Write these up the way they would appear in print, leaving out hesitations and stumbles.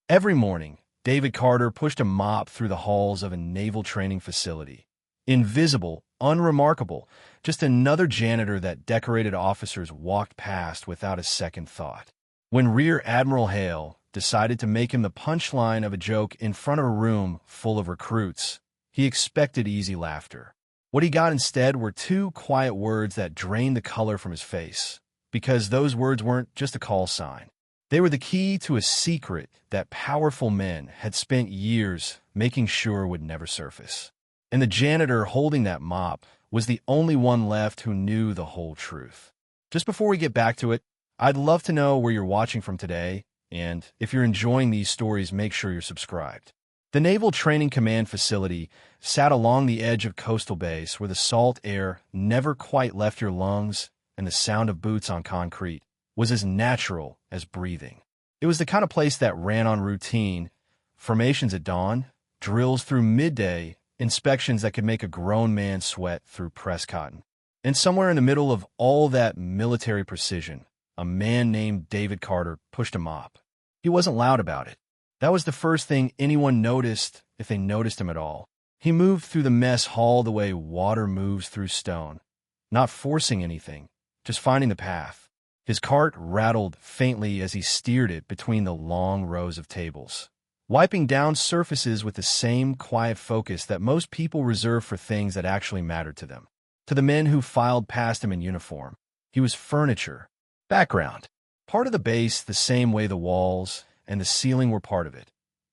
Every morning, David Carter pushed a mop through the halls of a naval training facility. Invisible, unremarkable, just another janitor that decorated officers walked past without a second thought. When Rear Admiral Hale decided to make him the punchline of a joke in front of a room full of recruits, he expected easy laughter. What he got instead were two quiet words that drained the color from his face, because those words weren't just a call sign. They were the key to a secret that powerful men had spent years making sure would never surface. And the janitor holding that mop was the only one left who knew the whole truth. Just before we get back to it, I'd love to know where you're watching from today, and if you're enjoying these stories, make sure you're subscribed. The Naval Training Command facility sat along the edge of Coastal Base where the salt air never quite left your lungs and the sound of boots on concrete was as natural as breathing. It was the kind of place that ran on routine, formations at dawn, drills through midday, inspections that could make a grown man sweat through press cotton. And somewhere in the middle of all that military precision, a man named David Carter pushed a mop. He wasn't loud about it. That was the first thing anyone noticed, if they noticed him at all. He moved through the mess hall the way water moves through stone, not forcing anything, just finding the path. His cart rattled faintly as he steered it between the long rows of tables, wiping down surfaces with the same quiet focus that most people reserve for things that actually mattered to them. To the men who filed past him in uniform, he was furniture, background, part of the base the same way the walls and the ceiling were part of it,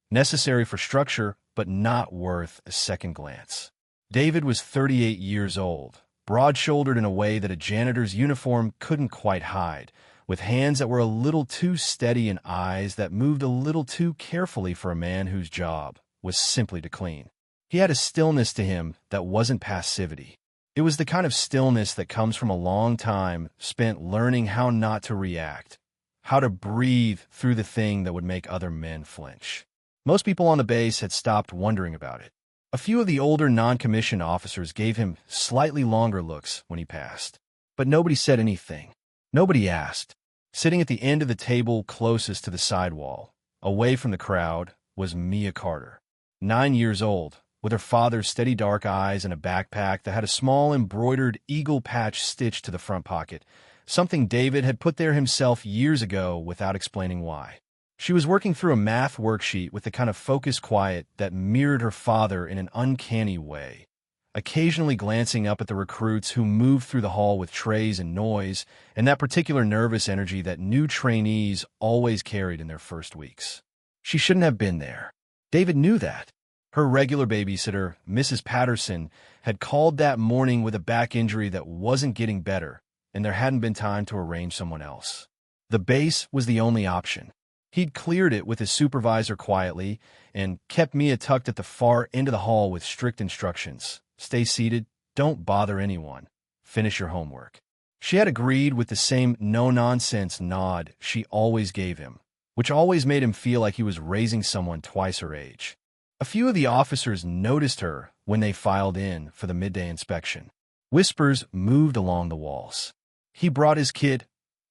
necessary for structure but not worth a second glance. David was 38 years old, broad-shouldered in a way that a janitor's uniform couldn't quite hide, with hands that were a little too steady and eyes that moved a little too carefully for a man whose job was simply to clean. He had a stillness to him that wasn't passivity. It was the kind of stillness that comes from a long time spent learning how not to react, how to breathe through the thing that would make other men flinch. Most people on the base had stopped wondering about it. A few of the older non-commissioned officers gave him slightly longer looks when he passed. But nobody said anything. Nobody asked. Sitting at the end of the table closest to the sidewall, away from the crowd, was Mia Carter, 9 years old, with her father's steady dark eyes and a backpack that had a small embroidered eagle patch stitched to the front pocket, something David had put there himself years ago without explaining why. She was working through a math worksheet with the kind of focused quiet that mirrored her father in an uncanny way, occasionally glancing up at the recruits who moved through the hall with trays and noise, and that particular nervous energy that new trainees always carried in their first weeks. She shouldn't have been there. David knew that. Her regular babysitter, Mrs. Patterson, had called that morning with a back injury that wasn't getting better, and there hadn't been time to arrange someone else. The base was the only option. He'd cleared it with his supervisor quietly and kept Mia tucked at the far end of the hall with strict instructions. Stay seated, don't bother anyone, finish your homework. She had agreed with the same no-nonsense nod she always gave him, which always made him feel like he was raising someone twice her age. A few of the officers noticed her when they filed in for the midday inspection. Whispers moved along the walls. "He brought his kid,"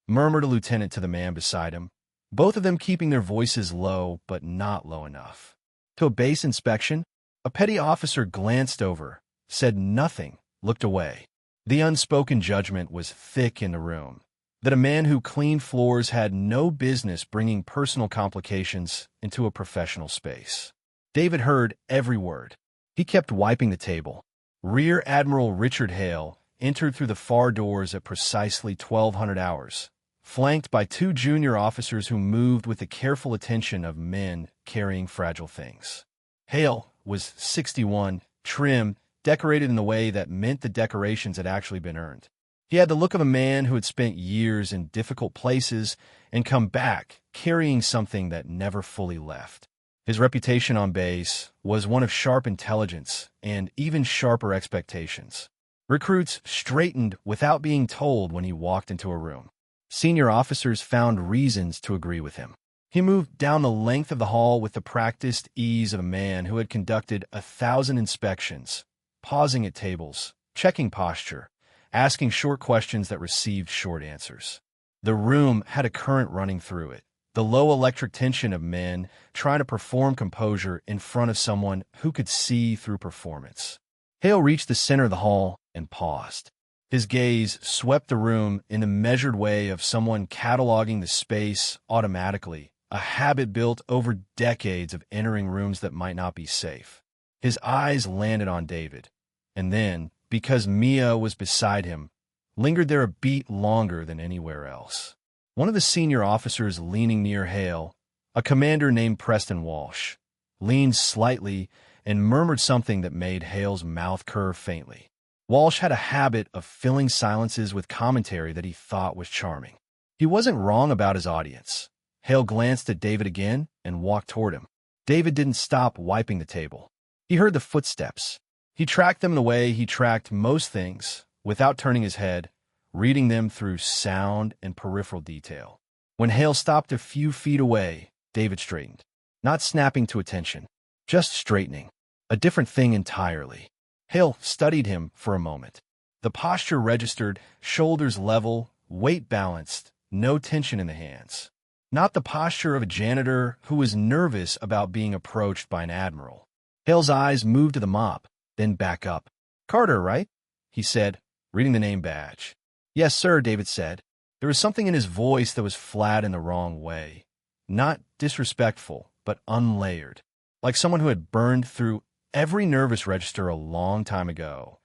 murmured a lieutenant to the man beside him, both of them keeping their voices low but not low enough. To a base inspection, a petty officer glanced over, said nothing, looked away. The unspoken judgment was thick in the room, that a man who cleaned floors had no business bringing personal complications into a professional space. David heard every word. He kept wiping the table. Rear Admiral Richard Hale entered through the far doors at precisely 1200 hours, flanked by two junior officers who moved with the careful attention of men carrying fragile things. Hale was 61, trim, decorated in the way that meant the decorations had actually been earned. He had the look of a man who had spent years in difficult places and come back carrying something that never fully left. His reputation on base was one of sharp intelligence and even sharper expectations. Recruits straightened without being told when he walked into a room. Senior officers found reasons to agree with him. He moved down the length of the hall with the practiced ease of a man who had conducted 1,000 inspections, pausing at tables, checking posture, asking short questions that received short answers. The room had a current running through it, the low electric tension of men trying to perform composure in front of someone who could see through performance. Hale reached the center of the hall and paused. His gaze swept the room in the measured way of someone cataloging the space automatically, a habit built over decades of entering rooms that might not be safe. His eyes landed on David, and then, because Mia was beside him, lingered there a beat longer than anywhere else. One of the senior officers leaning near Hale, a commander named Preston Walsh, leaned slightly and murmured something that made Hale's mouth curve faintly. Walsh had a habit of filling silences with commentary that he thought was charming. He wasn't wrong about his audience. Hale glanced at David again and walked toward him. David didn't stop wiping the table. He heard the footsteps. He tracked them the way he tracked most things, without turning his head, reading them through sound and peripheral detail. When Hale stopped a few feet away, David straightened, not snapping to attention, just straightening, a different thing entirely. Hale studied him for a moment. The posture registered, shoulders level, weight balanced, no tension in the hands. Not the posture of a janitor who was nervous about being approached by an admiral. Hale's eyes moved to the mop, then back up. "Carter, right?" he said, reading the name badge. "Yes, sir," David said. There was something in his voice that was flat in the wrong way. Not disrespectful, but unlayered. Like someone who had burned through every nervous register a long time ago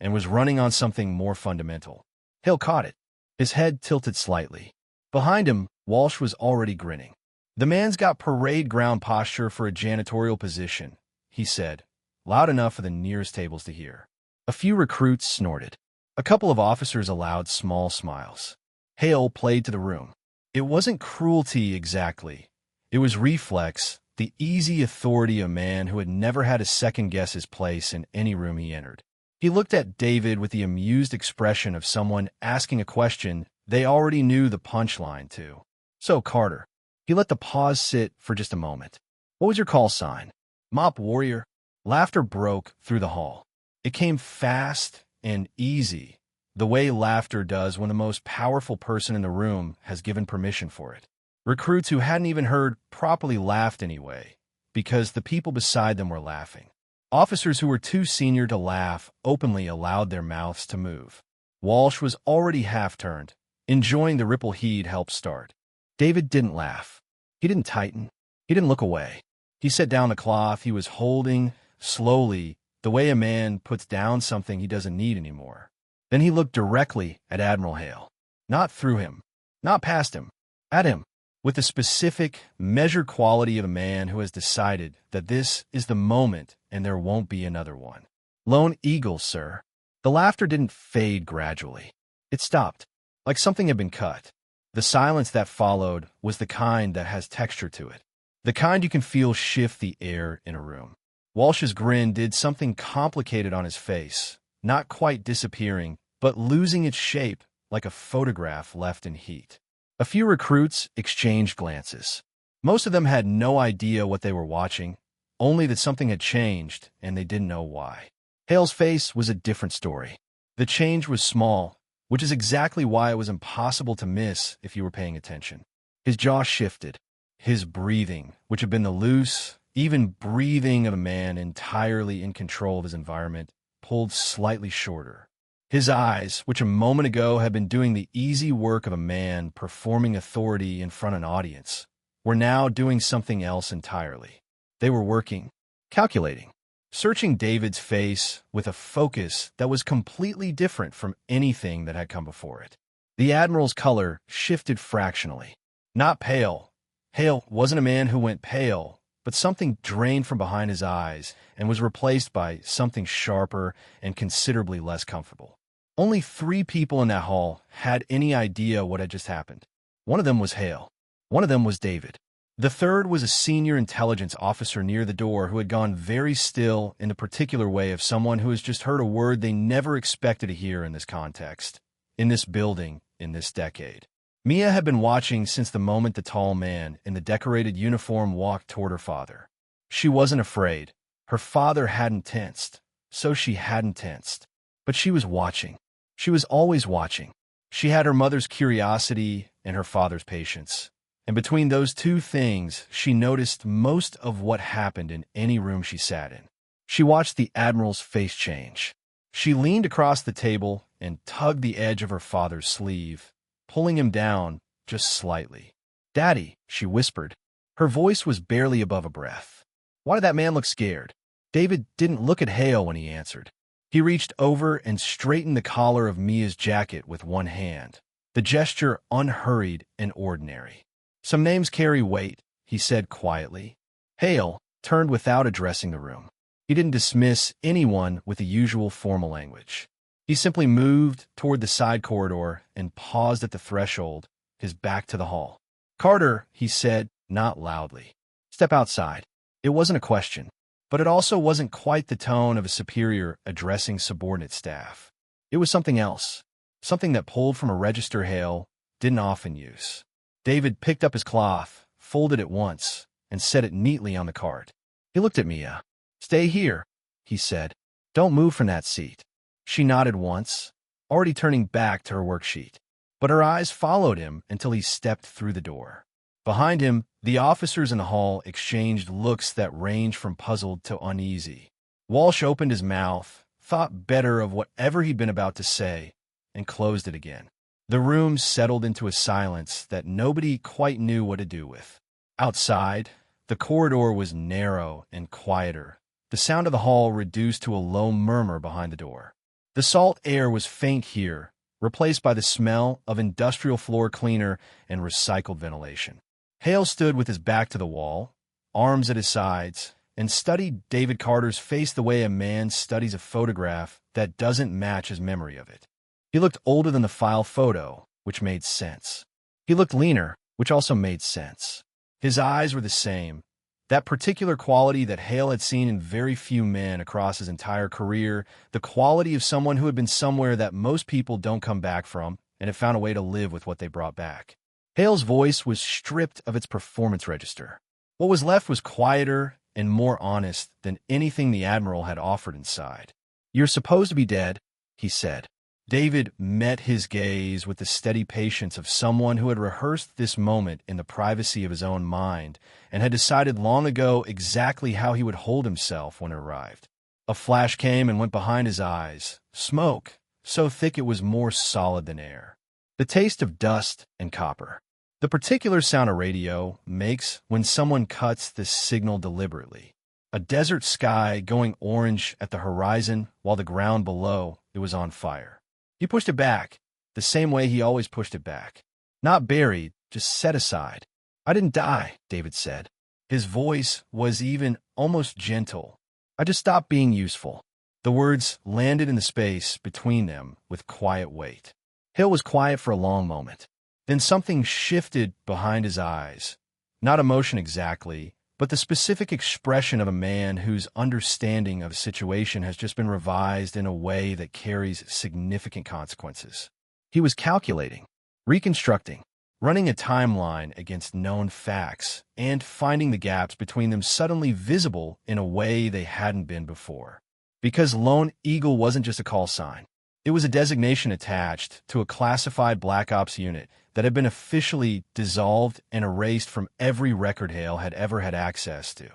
and was running on something more fundamental. Hale caught it. His head tilted slightly. Behind him, Walsh was already grinning. "The man's got parade ground posture for a janitorial position," he said, loud enough for the nearest tables to hear. A few recruits snorted. A couple of officers allowed small smiles. Hale played to the room. It wasn't cruelty exactly. It was reflex, the easy authority of a man who had never had to second-guess his place in any room he entered. He looked at David with the amused expression of someone asking a question they already knew the punchline to. "So, Carter." He let the pause sit for just a moment. "What was your call sign?" "Mop Warrior." Laughter broke through the hall. It came fast and easy, the way laughter does when the most powerful person in the room has given permission for it. Recruits who hadn't even heard properly laughed anyway, because the people beside them were laughing. Officers who were too senior to laugh openly allowed their mouths to move. Walsh was already half-turned, enjoying the ripple he'd helped start. David didn't laugh. He didn't tighten. He didn't look away. He set down the cloth he was holding, slowly, the way a man puts down something he doesn't need anymore. Then he looked directly at Admiral Hale. Not through him, not past him, at him, with the specific, measured quality of a man who has decided that this is the moment and there won't be another one. "Lone Eagle, sir." The laughter didn't fade gradually. It stopped, like something had been cut. The silence that followed was the kind that has texture to it, the kind you can feel shift the air in a room. Walsh's grin did something complicated on his face, not quite disappearing, but losing its shape like a photograph left in heat. A few recruits exchanged glances. Most of them had no idea what they were watching, only that something had changed, and they didn't know why. Hale's face was a different story. The change was small, which is exactly why it was impossible to miss if you were paying attention. His jaw shifted. His breathing, which had been the loose, even breathing of a man entirely in control of his environment, pulled slightly shorter. His eyes, which a moment ago had been doing the easy work of a man performing authority in front of an audience, were now doing something else entirely. They were working, calculating, searching David's face with a focus that was completely different from anything that had come before it. The Admiral's color shifted fractionally. Not pale. Hale wasn't a man who went pale, but something drained from behind his eyes and was replaced by something sharper and considerably less comfortable. Only 3 people in that hall had any idea what had just happened. One of them was Hale. One of them was David. The third was a senior intelligence officer near the door who had gone very still in the particular way of someone who has just heard a word they never expected to hear in this context, in this building, in this decade. Mia had been watching since the moment the tall man in the decorated uniform walked toward her father. She wasn't afraid. Her father hadn't tensed, so she hadn't tensed. But she was watching. She was always watching. She had her mother's curiosity and her father's patience. And between those two things, she noticed most of what happened in any room she sat in. She watched the Admiral's face change. She leaned across the table and tugged the edge of her father's sleeve, pulling him down just slightly. "Daddy," she whispered. Her voice was barely above a breath. "Why did that man look scared?" David didn't look at Hale when he answered. He reached over and straightened the collar of Mia's jacket with one hand, the gesture unhurried and ordinary. "Some names carry weight," he said quietly. Hale turned without addressing the room. He didn't dismiss anyone with the usual formal language. He simply moved toward the side corridor and paused at the threshold, his back to the hall. "Carter," he said, not loudly. "Step outside." It wasn't a question, but it also wasn't quite the tone of a superior addressing subordinate staff. It was something else, something that pulled from a register Hale didn't often use. David picked up his cloth, folded it once, and set it neatly on the cart. He looked at Mia. "Stay here," he said. "Don't move from that seat." She nodded once, already turning back to her worksheet. But her eyes followed him until he stepped through the door. Behind him, the officers in the hall exchanged looks that ranged from puzzled to uneasy. Walsh opened his mouth, thought better of whatever he'd been about to say, and closed it again. The room settled into a silence that nobody quite knew what to do with. Outside, the corridor was narrow and quieter, the sound of the hall reduced to a low murmur behind the door. The salt air was faint here, replaced by the smell of industrial floor cleaner and recycled ventilation. Hale stood with his back to the wall, arms at his sides, and studied David Carter's face the way a man studies a photograph that doesn't match his memory of it. He looked older than the file photo, which made sense. He looked leaner, which also made sense. His eyes were the same, that particular quality that Hale had seen in very few men across his entire career, the quality of someone who had been somewhere that most people don't come back from and had found a way to live with what they brought back. Hale's voice was stripped of its performance register. What was left was quieter and more honest than anything the Admiral had offered inside. "You're supposed to be dead," he said. David met his gaze with the steady patience of someone who had rehearsed this moment in the privacy of his own mind and had decided long ago exactly how he would hold himself when it arrived. A flash came and went behind his eyes, smoke, so thick it was more solid than air. The taste of dust and copper. The particular sound a radio makes when someone cuts the signal deliberately. A desert sky going orange at the horizon while the ground below it was on fire. He pushed it back, the same way he always pushed it back. Not buried, just set aside. "I didn't die," David said. His voice was even almost gentle. "I just stopped being useful." The words landed in the space between them with quiet weight. Hale was quiet for a long moment. Then something shifted behind his eyes. Not emotion exactly, but the specific expression of a man whose understanding of a situation has just been revised in a way that carries significant consequences. He was calculating, reconstructing, running a timeline against known facts, and finding the gaps between them suddenly visible in a way they hadn't been before. Because Lone Eagle wasn't just a call sign. It was a designation attached to a classified Black Ops unit that had been officially dissolved and erased from every record Hale had ever had access to.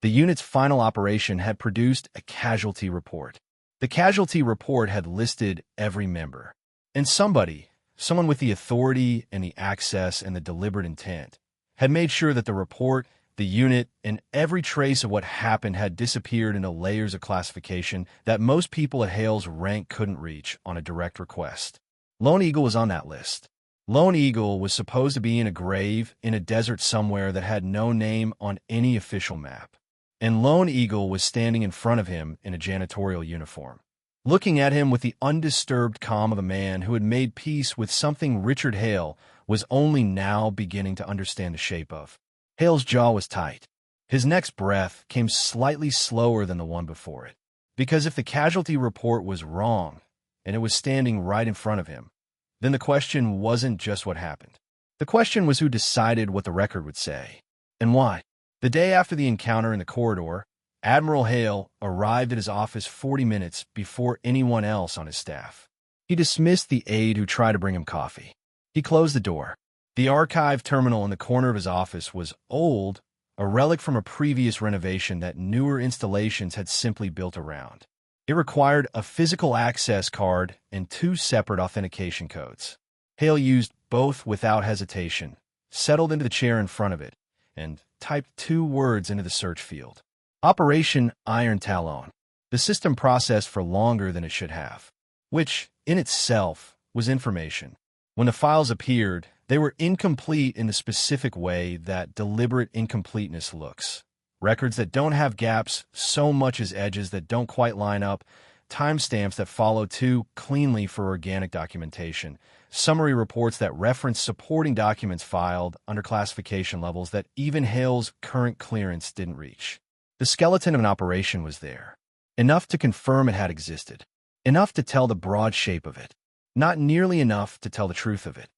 The unit's final operation had produced a casualty report. The casualty report had listed every member. And someone with the authority and the access and the deliberate intent, had made sure that the report, the unit, and every trace of what happened had disappeared into layers of classification that most people at Hale's rank couldn't reach on a direct request. Lone Eagle was on that list. Lone Eagle was supposed to be in a grave in a desert somewhere that had no name on any official map. And Lone Eagle was standing in front of him in a janitorial uniform, looking at him with the undisturbed calm of a man who had made peace with something Richard Hale was only now beginning to understand the shape of. Hale's jaw was tight. His next breath came slightly slower than the one before it. Because if the casualty report was wrong, and it was standing right in front of him, then the question wasn't just what happened. The question was who decided what the record would say, and why. The day after the encounter in the corridor, Admiral Hale arrived at his office 40 minutes before anyone else on his staff. He dismissed the aide who tried to bring him coffee. He closed the door. The archive terminal in the corner of his office was old, a relic from a previous renovation that newer installations had simply built around. It required a physical access card and two separate authentication codes. Hale used both without hesitation, settled into the chair in front of it, and typed two words into the search field. Operation Iron Talon. The system processed for longer than it should have, which, in itself, was information. When the files appeared, they were incomplete in the specific way that deliberate incompleteness looks. Records that don't have gaps so much as edges that don't quite line up, timestamps that follow too cleanly for organic documentation, summary reports that reference supporting documents filed under classification levels that even Hale's current clearance didn't reach. The skeleton of an operation was there. Enough to confirm it had existed. Enough to tell the broad shape of it. Not nearly enough to tell the truth of it.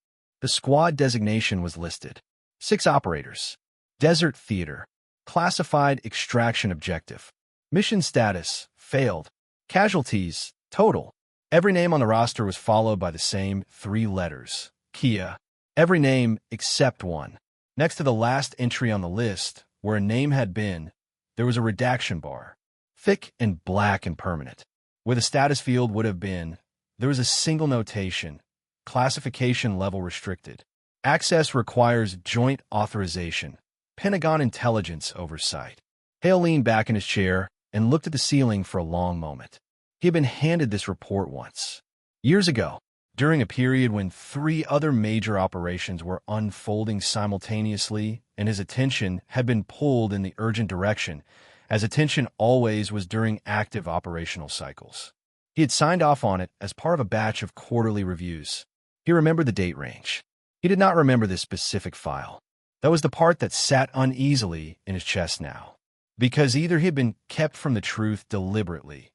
The squad designation was listed. 6 operators. Desert Theater. Classified extraction objective. Mission status, failed. Casualties, total. Every name on the roster was followed by the same 3 letters. Kia. Every name except one. Next to the last entry on the list, where a name had been, there was a redaction bar. Thick and black and permanent. Where the status field would have been, there was a single notation. Classification level restricted. Access requires joint authorization. Pentagon intelligence oversight. Hale leaned back in his chair and looked at the ceiling for a long moment. He had been handed this report once. Years ago, during a period when 3 other major operations were unfolding simultaneously and his attention had been pulled in the urgent direction, as attention always was during active operational cycles. He had signed off on it as part of a batch of quarterly reviews. He remembered the date range. He did not remember this specific file. That was the part that sat uneasily in his chest now. Because either he had been kept from the truth deliberately,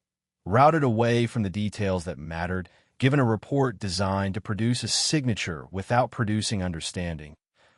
routed away from the details that mattered, given a report designed to produce a signature without producing understanding,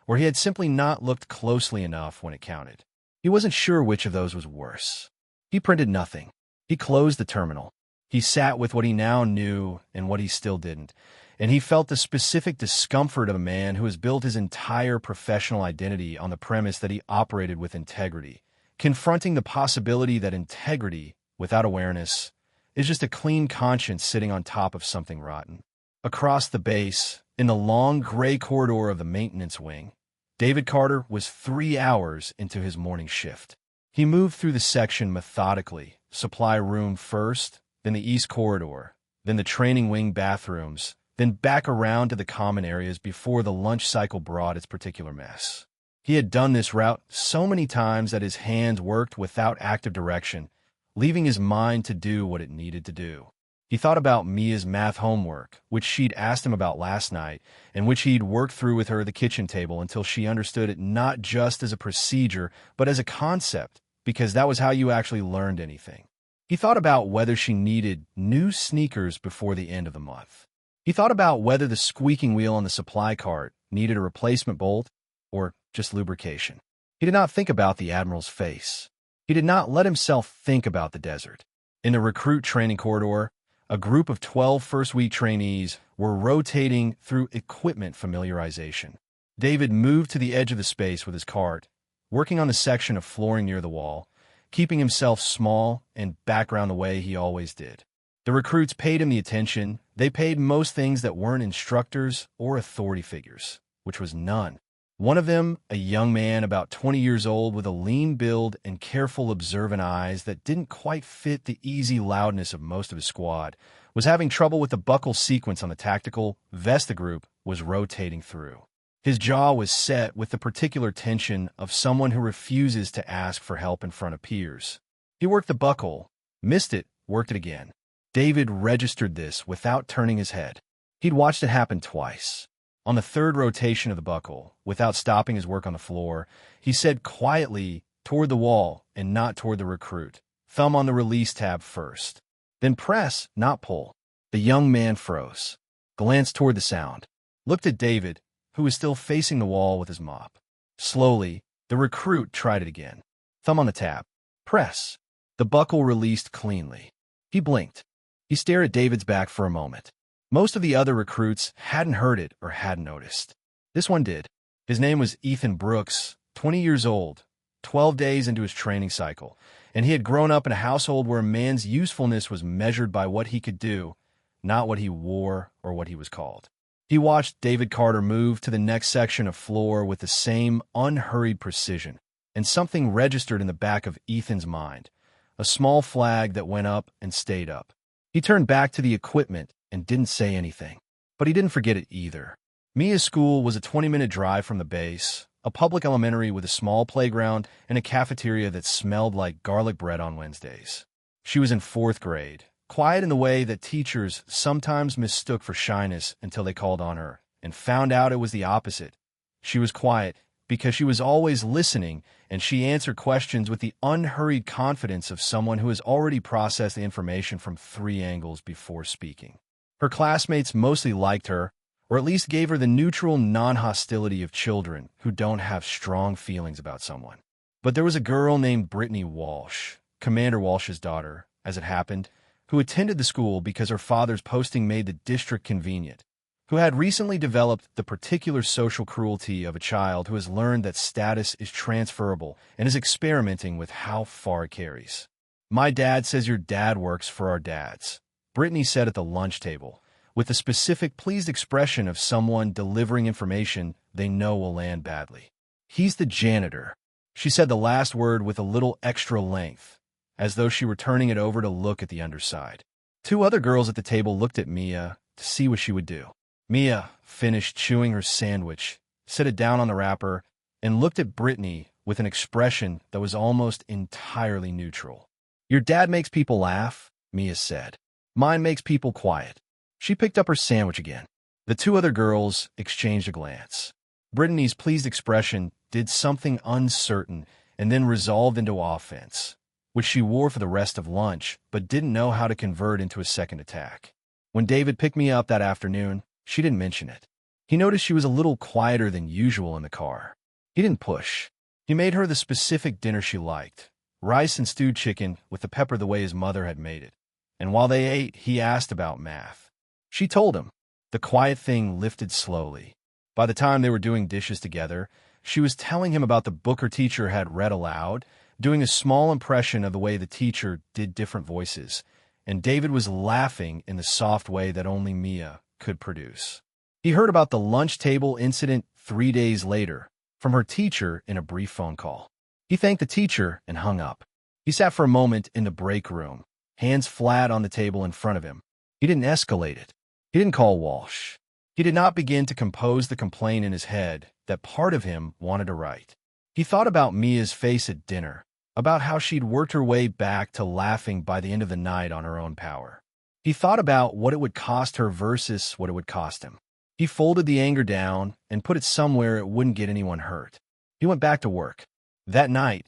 or he had simply not looked closely enough when it counted. He wasn't sure which of those was worse. He printed nothing. He closed the terminal. He sat with what he now knew and what he still didn't, and he felt the specific discomfort of a man who has built his entire professional identity on the premise that he operated with integrity, confronting the possibility that integrity, without awareness, is just a clean conscience sitting on top of something rotten. Across the base, in the long gray corridor of the maintenance wing, David Carter was 3 hours into his morning shift. He moved through the section methodically, supply room first, then the east corridor, then the training wing bathrooms, then back around to the common areas before the lunch cycle brought its particular mess. He had done this route so many times that his hands worked without active direction, leaving his mind to do what it needed to do. He thought about Mia's math homework, which she'd asked him about last night, and which he'd worked through with her at the kitchen table until she understood it not just as a procedure, but as a concept, because that was how you actually learned anything. He thought about whether she needed new sneakers before the end of the month. He thought about whether the squeaking wheel on the supply cart needed a replacement bolt or just lubrication. He did not think about the Admiral's face. He did not let himself think about the desert. In the recruit training corridor, a group of 12 first-week trainees were rotating through equipment familiarization. David moved to the edge of the space with his cart, working on the section of flooring near the wall, keeping himself small and background the way he always did. The recruits paid him the attention they paid most things that weren't instructors or authority figures, which was none. One of them, a young man about 20 years old with a lean build and careful, observant eyes that didn't quite fit the easy loudness of most of his squad, was having trouble with the buckle sequence on the tactical Vesta group was rotating through. His jaw was set with the particular tension of someone who refuses to ask for help in front of peers. He worked the buckle, missed it, worked it again. David registered this without turning his head. He'd watched it happen twice. On the 3rd rotation of the buckle, without stopping his work on the floor, he said quietly toward the wall and not toward the recruit, thumb on the release tab first. Then press, not pull. The young man froze, glanced toward the sound, looked at David, who was still facing the wall with his mop. Slowly, the recruit tried it again. Thumb on the tab. Press. The buckle released cleanly. He blinked. He stared at David's back for a moment. Most of the other recruits hadn't heard it or hadn't noticed. This one did. His name was Ethan Brooks, 20 years old, 12 days into his training cycle, and he had grown up in a household where a man's usefulness was measured by what he could do, not what he wore or what he was called. He watched David Carter move to the next section of floor with the same unhurried precision, and something registered in the back of Ethan's mind, a small flag that went up and stayed up. He turned back to the equipment and didn't say anything, but he didn't forget it either. Mia's school was a 20-minute drive from the base, a public elementary with a small playground and a cafeteria that smelled like garlic bread on Wednesdays. She was in 4th grade, quiet in the way that teachers sometimes mistook for shyness until they called on her, and found out it was the opposite. She was quiet because she was always listening, and she answered questions with the unhurried confidence of someone who has already processed the information from 3 angles before speaking. Her classmates mostly liked her, or at least gave her the neutral non-hostility of children who don't have strong feelings about someone. But there was a girl named Brittany Walsh, Commander Walsh's daughter, as it happened, who attended the school because her father's posting made the district convenient, who had recently developed the particular social cruelty of a child who has learned that status is transferable and is experimenting with how far it carries. "My dad says your dad works for our dads," Brittany said at the lunch table, with the specific pleased expression of someone delivering information they know will land badly. "He's the janitor." She said the last word with a little extra length, as though she were turning it over to look at the underside. 2 other girls at the table looked at Mia to see what she would do. Mia finished chewing her sandwich, set it down on the wrapper, and looked at Brittany with an expression that was almost entirely neutral. "Your dad makes people laugh," Mia said. "Mine makes people quiet." She picked up her sandwich again. The 2 other girls exchanged a glance. Brittany's pleased expression did something uncertain and then resolved into offense, which she wore for the rest of lunch but didn't know how to convert into a second attack. When David picked me up that afternoon, she didn't mention it. He noticed she was a little quieter than usual in the car. He didn't push. He made her the specific dinner she liked, rice and stewed chicken with the pepper the way his mother had made it. And while they ate, he asked about math. She told him. The quiet thing lifted slowly. By the time they were doing dishes together, she was telling him about the book her teacher had read aloud, doing a small impression of the way the teacher did different voices, and David was laughing in the soft way that only Mia could produce. He heard about the lunch table incident 3 days later from her teacher in a brief phone call. He thanked the teacher and hung up. He sat for a moment in the break room, hands flat on the table in front of him. He didn't escalate it. He didn't call Walsh. He did not begin to compose the complaint in his head that part of him wanted to write. He thought about Mia's face at dinner, about how she'd worked her way back to laughing by the end of the night on her own power. He thought about what it would cost her versus what it would cost him. He folded the anger down and put it somewhere it wouldn't get anyone hurt. He went back to work. That night,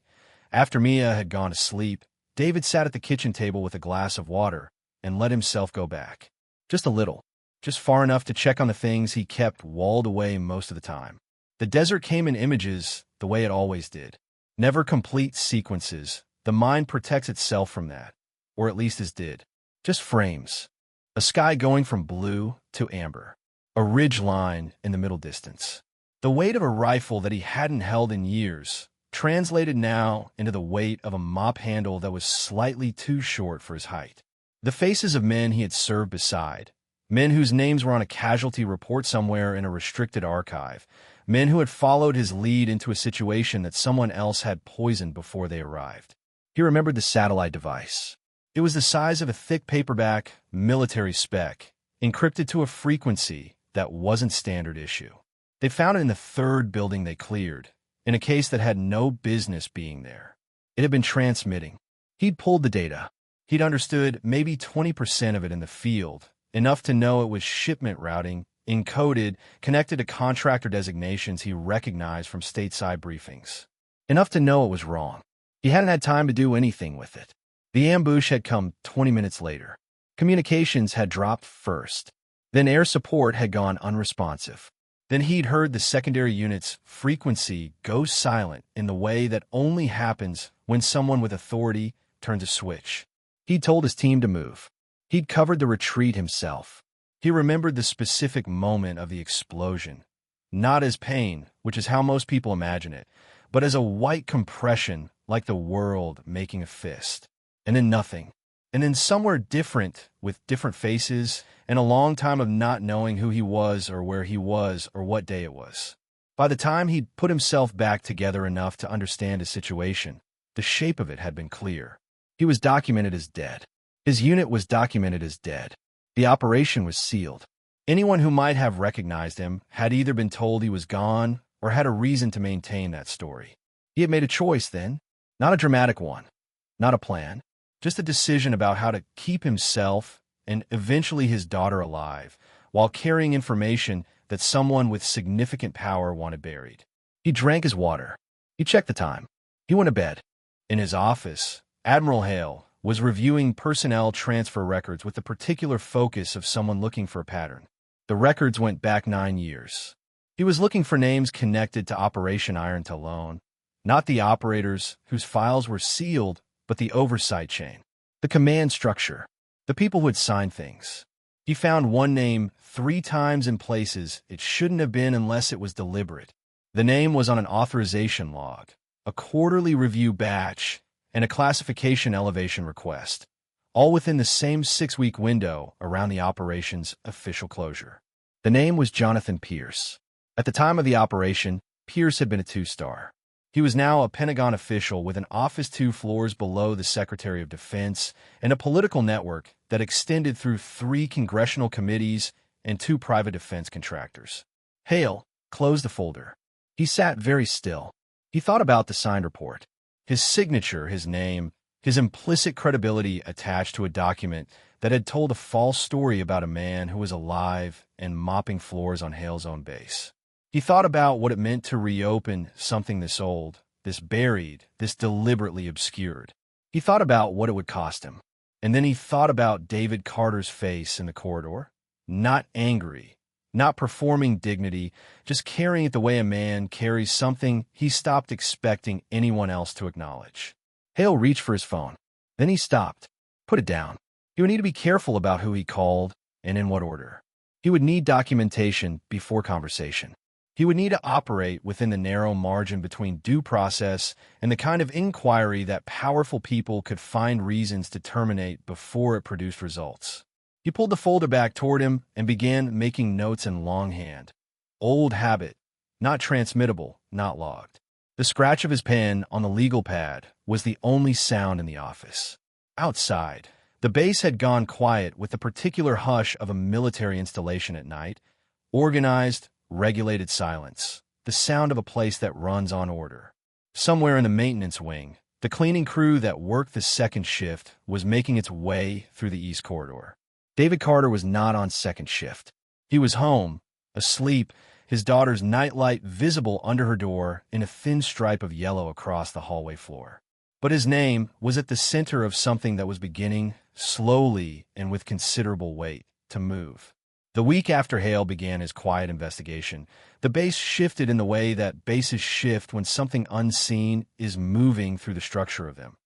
after Mia had gone to sleep, David sat at the kitchen table with a glass of water and let himself go back. Just a little. Just far enough to check on the things he kept walled away most of the time. The desert came in images the way it always did. Never complete sequences. The mind protects itself from that, or at least it did. Just frames. A sky going from blue to amber. A ridge line in the middle distance. The weight of a rifle that he hadn't held in years, translated now into the weight of a mop handle that was slightly too short for his height. The faces of men he had served beside. Men whose names were on a casualty report somewhere in a restricted archive. Men who had followed his lead into a situation that someone else had poisoned before they arrived. He remembered the satellite device. It was the size of a thick paperback military spec, encrypted to a frequency that wasn't standard issue. They found it in the 3rd building they cleared, in a case that had no business being there. It had been transmitting. He'd pulled the data. He'd understood maybe 20% of it in the field, enough to know it was shipment routing, encoded, connected to contractor designations he recognized from stateside briefings. Enough to know it was wrong. He hadn't had time to do anything with it. The ambush had come 20 minutes later. Communications had dropped first. Then air support had gone unresponsive. Then he'd heard the secondary unit's frequency go silent in the way that only happens when someone with authority turns a switch. He'd told his team to move. He'd covered the retreat himself. He remembered the specific moment of the explosion, not as pain, which is how most people imagine it, but as a white compression like the world making a fist. And then nothing. And then somewhere different, with different faces, and a long time of not knowing who he was or where he was or what day it was. By the time he'd put himself back together enough to understand his situation, the shape of it had been clear. He was documented as dead. His unit was documented as dead. The operation was sealed. Anyone who might have recognized him had either been told he was gone or had a reason to maintain that story. He had made a choice then, not a dramatic one, not a plan, just a decision about how to keep himself and eventually his daughter alive while carrying information that someone with significant power wanted buried. He drank his water. He checked the time. He went to bed. In his office, Admiral Hale was reviewing personnel transfer records with the particular focus of someone looking for a pattern. The records went back 9 years. He was looking for names connected to Operation Iron Talon, not the operators whose files were sealed, but the oversight chain, the command structure, the people who had signed things. He found one name 3 times in places it shouldn't have been unless it was deliberate. The name was on an authorization log, a quarterly review batch, and a classification elevation request, all within the same 6-week window around the operation's official closure. The name was Jonathan Pierce. At the time of the operation, Pierce had been a 2-star. He was now a Pentagon official with an office 2 floors below the Secretary of Defense and a political network that extended through 3 congressional committees and 2 private defense contractors. Hale closed the folder. He sat very still. He thought about the signed report. His signature, his name, his implicit credibility attached to a document that had told a false story about a man who was alive and mopping floors on Hale's own base. He thought about what it meant to reopen something this old, this buried, this deliberately obscured. He thought about what it would cost him. And then he thought about David Carter's face in the corridor. Not angry, not performing dignity, just carrying it the way a man carries something he stopped expecting anyone else to acknowledge. Hale reached for his phone. Then he stopped, put it down. He would need to be careful about who he called and in what order. He would need documentation before conversation. He would need to operate within the narrow margin between due process and the kind of inquiry that powerful people could find reasons to terminate before it produced results. He pulled the folder back toward him and began making notes in longhand. Old habit, not transmittable, not logged. The scratch of his pen on the legal pad was the only sound in the office. Outside, the base had gone quiet with the particular hush of a military installation at night, organized, regulated silence, the sound of a place that runs on order. Somewhere in the maintenance wing, the cleaning crew that worked the second shift was making its way through the East Corridor. David Carter was not on second shift. He was home, asleep, his daughter's nightlight visible under her door in a thin stripe of yellow across the hallway floor. But his name was at the center of something that was beginning, slowly and with considerable weight, to move. The week after Hale began his quiet investigation, the base shifted in the way that bases shift when something unseen is moving through the structure of them.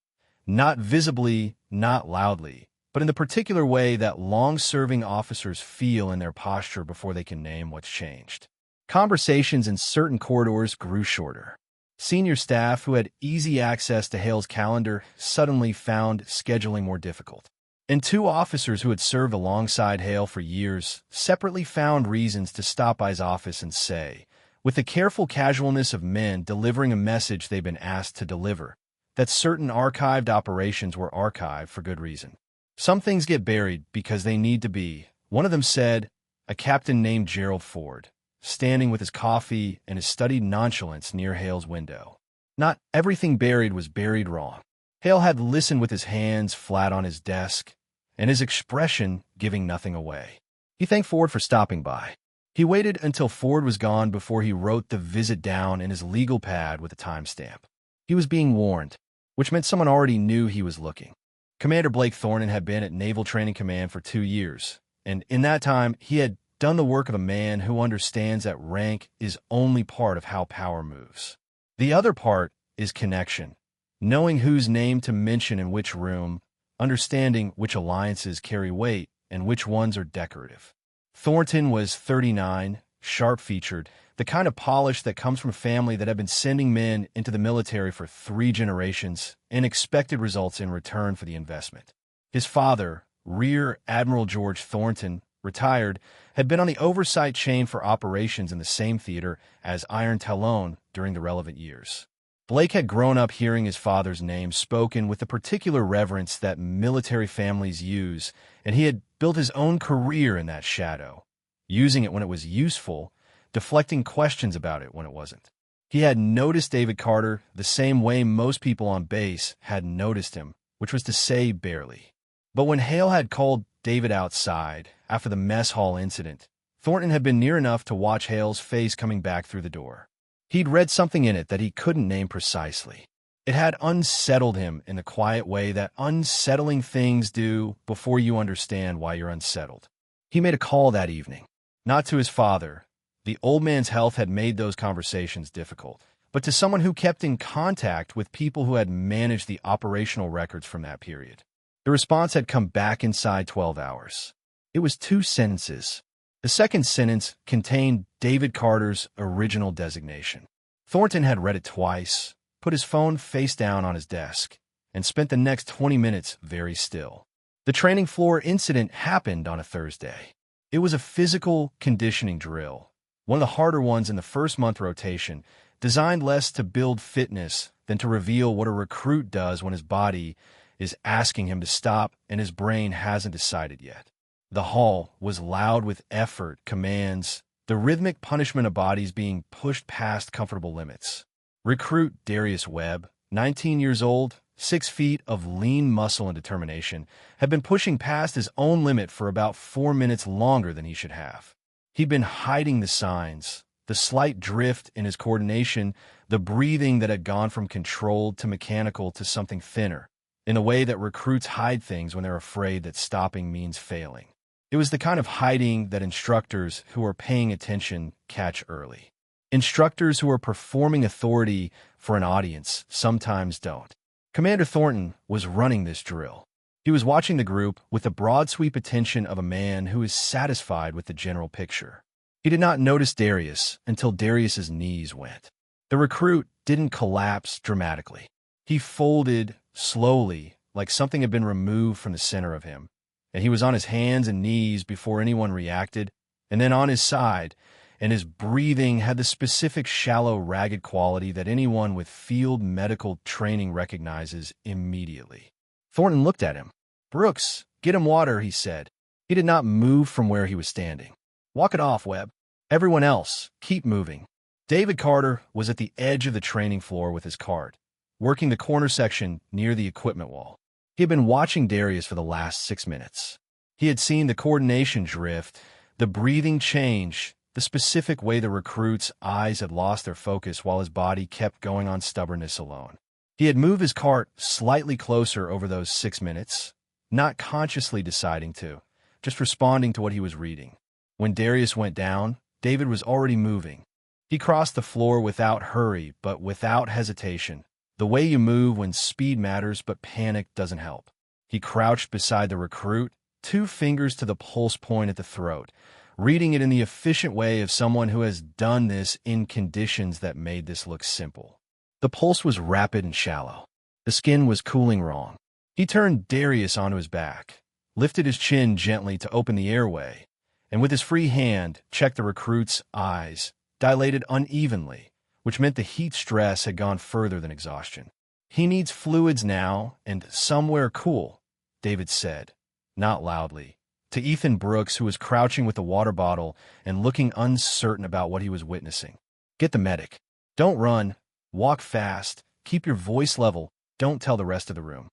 Not visibly, not loudly, but in the particular way that long-serving officers feel in their posture before they can name what's changed. Conversations in certain corridors grew shorter. Senior staff who had easy access to Hale's calendar suddenly found scheduling more difficult. And 2 officers who had served alongside Hale for years separately found reasons to stop by his office and say, with the careful casualness of men delivering a message they've been asked to deliver, that certain archived operations were archived for good reason. Some things get buried because they need to be, one of them said, a captain named Gerald Ford, standing with his coffee and his studied nonchalance near Hale's window. Not everything buried was buried wrong. Hale had listened with his hands flat on his desk, and his expression giving nothing away. He thanked Ford for stopping by. He waited until Ford was gone before he wrote the visit down in his legal pad with a timestamp. He was being warned, which meant someone already knew he was looking. Commander Blake Thornton had been at Naval Training Command for 2 years, and in that time he had done the work of a man who understands that rank is only part of how power moves. The other part is connection, knowing whose name to mention in which room, understanding which alliances carry weight and which ones are decorative. Thornton was 39, sharp-featured, the kind of polish that comes from a family that had been sending men into the military for 3 generations and expected results in return for the investment. His father, Rear Admiral George Thornton, retired, had been on the oversight chain for operations in the same theater as Iron Talon during the relevant years. Blake had grown up hearing his father's name spoken with the particular reverence that military families use, and he had built his own career in that shadow, using it when it was useful, deflecting questions about it when it wasn't. He had noticed David Carter the same way most people on base had noticed him, which was to say barely. But when Hale had called David outside after the mess hall incident, Thornton had been near enough to watch Hale's face coming back through the door. He'd read something in it that he couldn't name precisely. It had unsettled him in the quiet way that unsettling things do before you understand why you're unsettled. He made a call that evening, not to his father. The old man's health had made those conversations difficult, but to someone who kept in contact with people who had managed the operational records from that period. The response had come back inside 12 hours. It was 2 sentences. The second sentence contained David Carter's original designation. Thornton had read it twice, put his phone face down on his desk, and spent the next 20 minutes very still. The training floor incident happened on a Thursday. It was a physical conditioning drill, one of the harder ones in the first-month rotation, designed less to build fitness than to reveal what a recruit does when his body is asking him to stop and his brain hasn't decided yet. The hall was loud with effort, commands, the rhythmic punishment of bodies being pushed past comfortable limits. Recruit Darius Webb, 19 years old, 6 feet of lean muscle and determination, had been pushing past his own limit for about 4 minutes longer than he should have. He'd been hiding the signs, the slight drift in his coordination, the breathing that had gone from controlled to mechanical to something thinner, in a way that recruits hide things when they're afraid that stopping means failing. It was the kind of hiding that instructors who are paying attention catch early. Instructors who are performing authority for an audience sometimes don't. Commander Thornton was running this drill. He was watching the group with the broad sweep attention of a man who is satisfied with the general picture. He did not notice Darius until Darius's knees went. The recruit didn't collapse dramatically. He folded slowly, like something had been removed from the center of him, and he was on his hands and knees before anyone reacted, and then on his side, and his breathing had the specific shallow, ragged quality that anyone with field medical training recognizes immediately. Thornton looked at him. "Brooks, get him water," he said. He did not move from where he was standing. "Walk it off, Webb. Everyone else, keep moving." David Carter was at the edge of the training floor with his cart, working the corner section near the equipment wall. He had been watching Darius for the last 6 minutes. He had seen the coordination drift, the breathing change, the specific way the recruit's eyes had lost their focus while his body kept going on stubbornness alone. He had moved his cart slightly closer over those 6 minutes, not consciously deciding to, just responding to what he was reading. When Darius went down, David was already moving. He crossed the floor without hurry, but without hesitation. The way you move when speed matters but panic doesn't help. He crouched beside the recruit, 2 fingers to the pulse point at the throat, reading it in the efficient way of someone who has done this in conditions that made this look simple. The pulse was rapid and shallow. The skin was cooling wrong. He turned Darius onto his back, lifted his chin gently to open the airway, and with his free hand checked the recruit's eyes, dilated unevenly, which meant the heat stress had gone further than exhaustion. "He needs fluids now and somewhere cool," David said, not loudly, to Ethan Brooks, who was crouching with the water bottle and looking uncertain about what he was witnessing. "Get the medic. Don't run. Walk fast. Keep your voice level. Don't tell the rest of the room."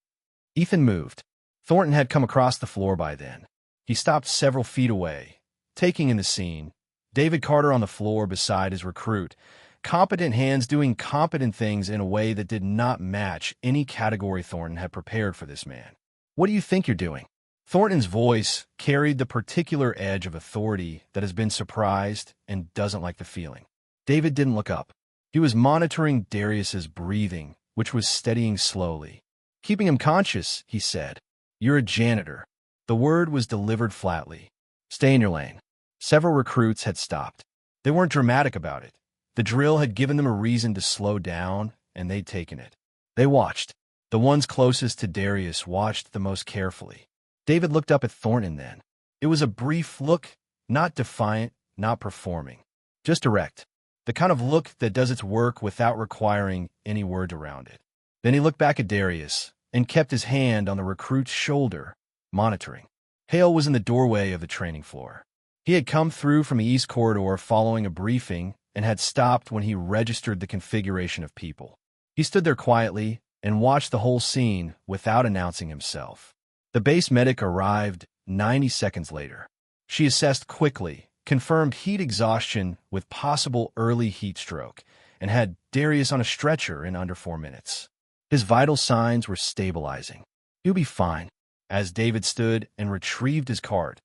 Ethan moved. Thornton had come across the floor by then. He stopped several feet away, taking in the scene. David Carter on the floor beside his recruit, competent hands doing competent things in a way that did not match any category Thornton had prepared for this man. "What do you think you're doing?" Thornton's voice carried the particular edge of authority that has been surprised and doesn't like the feeling. David didn't look up. He was monitoring Darius's breathing, which was steadying slowly. "Keeping him conscious," he said. "You're a janitor." The word was delivered flatly. "Stay in your lane." Several recruits had stopped. They weren't dramatic about it. The drill had given them a reason to slow down, and they'd taken it. They watched. The ones closest to Darius watched the most carefully. David looked up at Thornton then. It was a brief look, not defiant, not performing. Just direct. The kind of look that does its work without requiring any words around it. Then he looked back at Darius and kept his hand on the recruit's shoulder, monitoring. Hale was in the doorway of the training floor. He had come through from the east corridor following a briefing and had stopped when he registered the configuration of people. He stood there quietly and watched the whole scene without announcing himself. The base medic arrived 90 seconds later. She assessed quickly, confirmed heat exhaustion with possible early heat stroke, and had Darius on a stretcher in under 4 minutes. His vital signs were stabilizing. He'll be fine. As David stood and retrieved his card,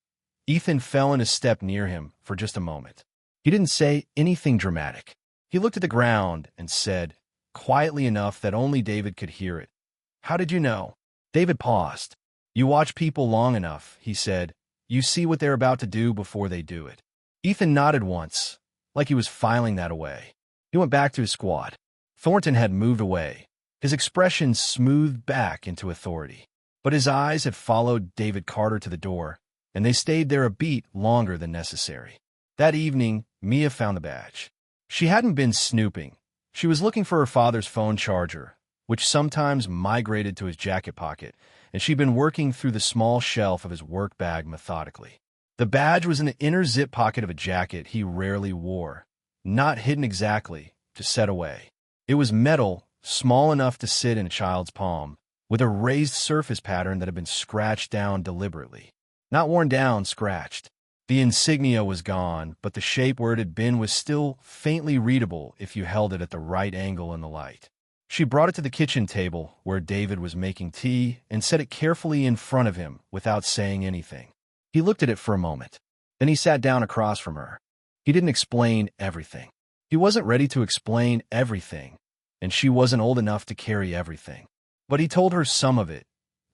Ethan fell in a step near him for just a moment. He didn't say anything dramatic. He looked at the ground and said, quietly enough that only David could hear it, "How did you know?" David paused. "You watch people long enough," he said. "You see what they're about to do before they do it." Ethan nodded once, like he was filing that away. He went back to his squad. Thornton had moved away, his expression smoothed back into authority. But his eyes had followed David Carter to the door, and they stayed there a beat longer than necessary. That evening, Mia found the badge. She hadn't been snooping. She was looking for her father's phone charger, which sometimes migrated to his jacket pocket, and she'd been working through the small shelf of his work bag methodically. The badge was in the inner zip pocket of a jacket he rarely wore, not hidden exactly, just set away. It was metal, small enough to sit in a child's palm, with a raised surface pattern that had been scratched down deliberately. Not worn down, scratched. The insignia was gone, but the shape where it had been was still faintly readable if you held it at the right angle in the light. She brought it to the kitchen table where David was making tea and set it carefully in front of him without saying anything. He looked at it for a moment. Then he sat down across from her. He didn't explain everything. He wasn't ready to explain everything, and she wasn't old enough to carry everything. But he told her some of it,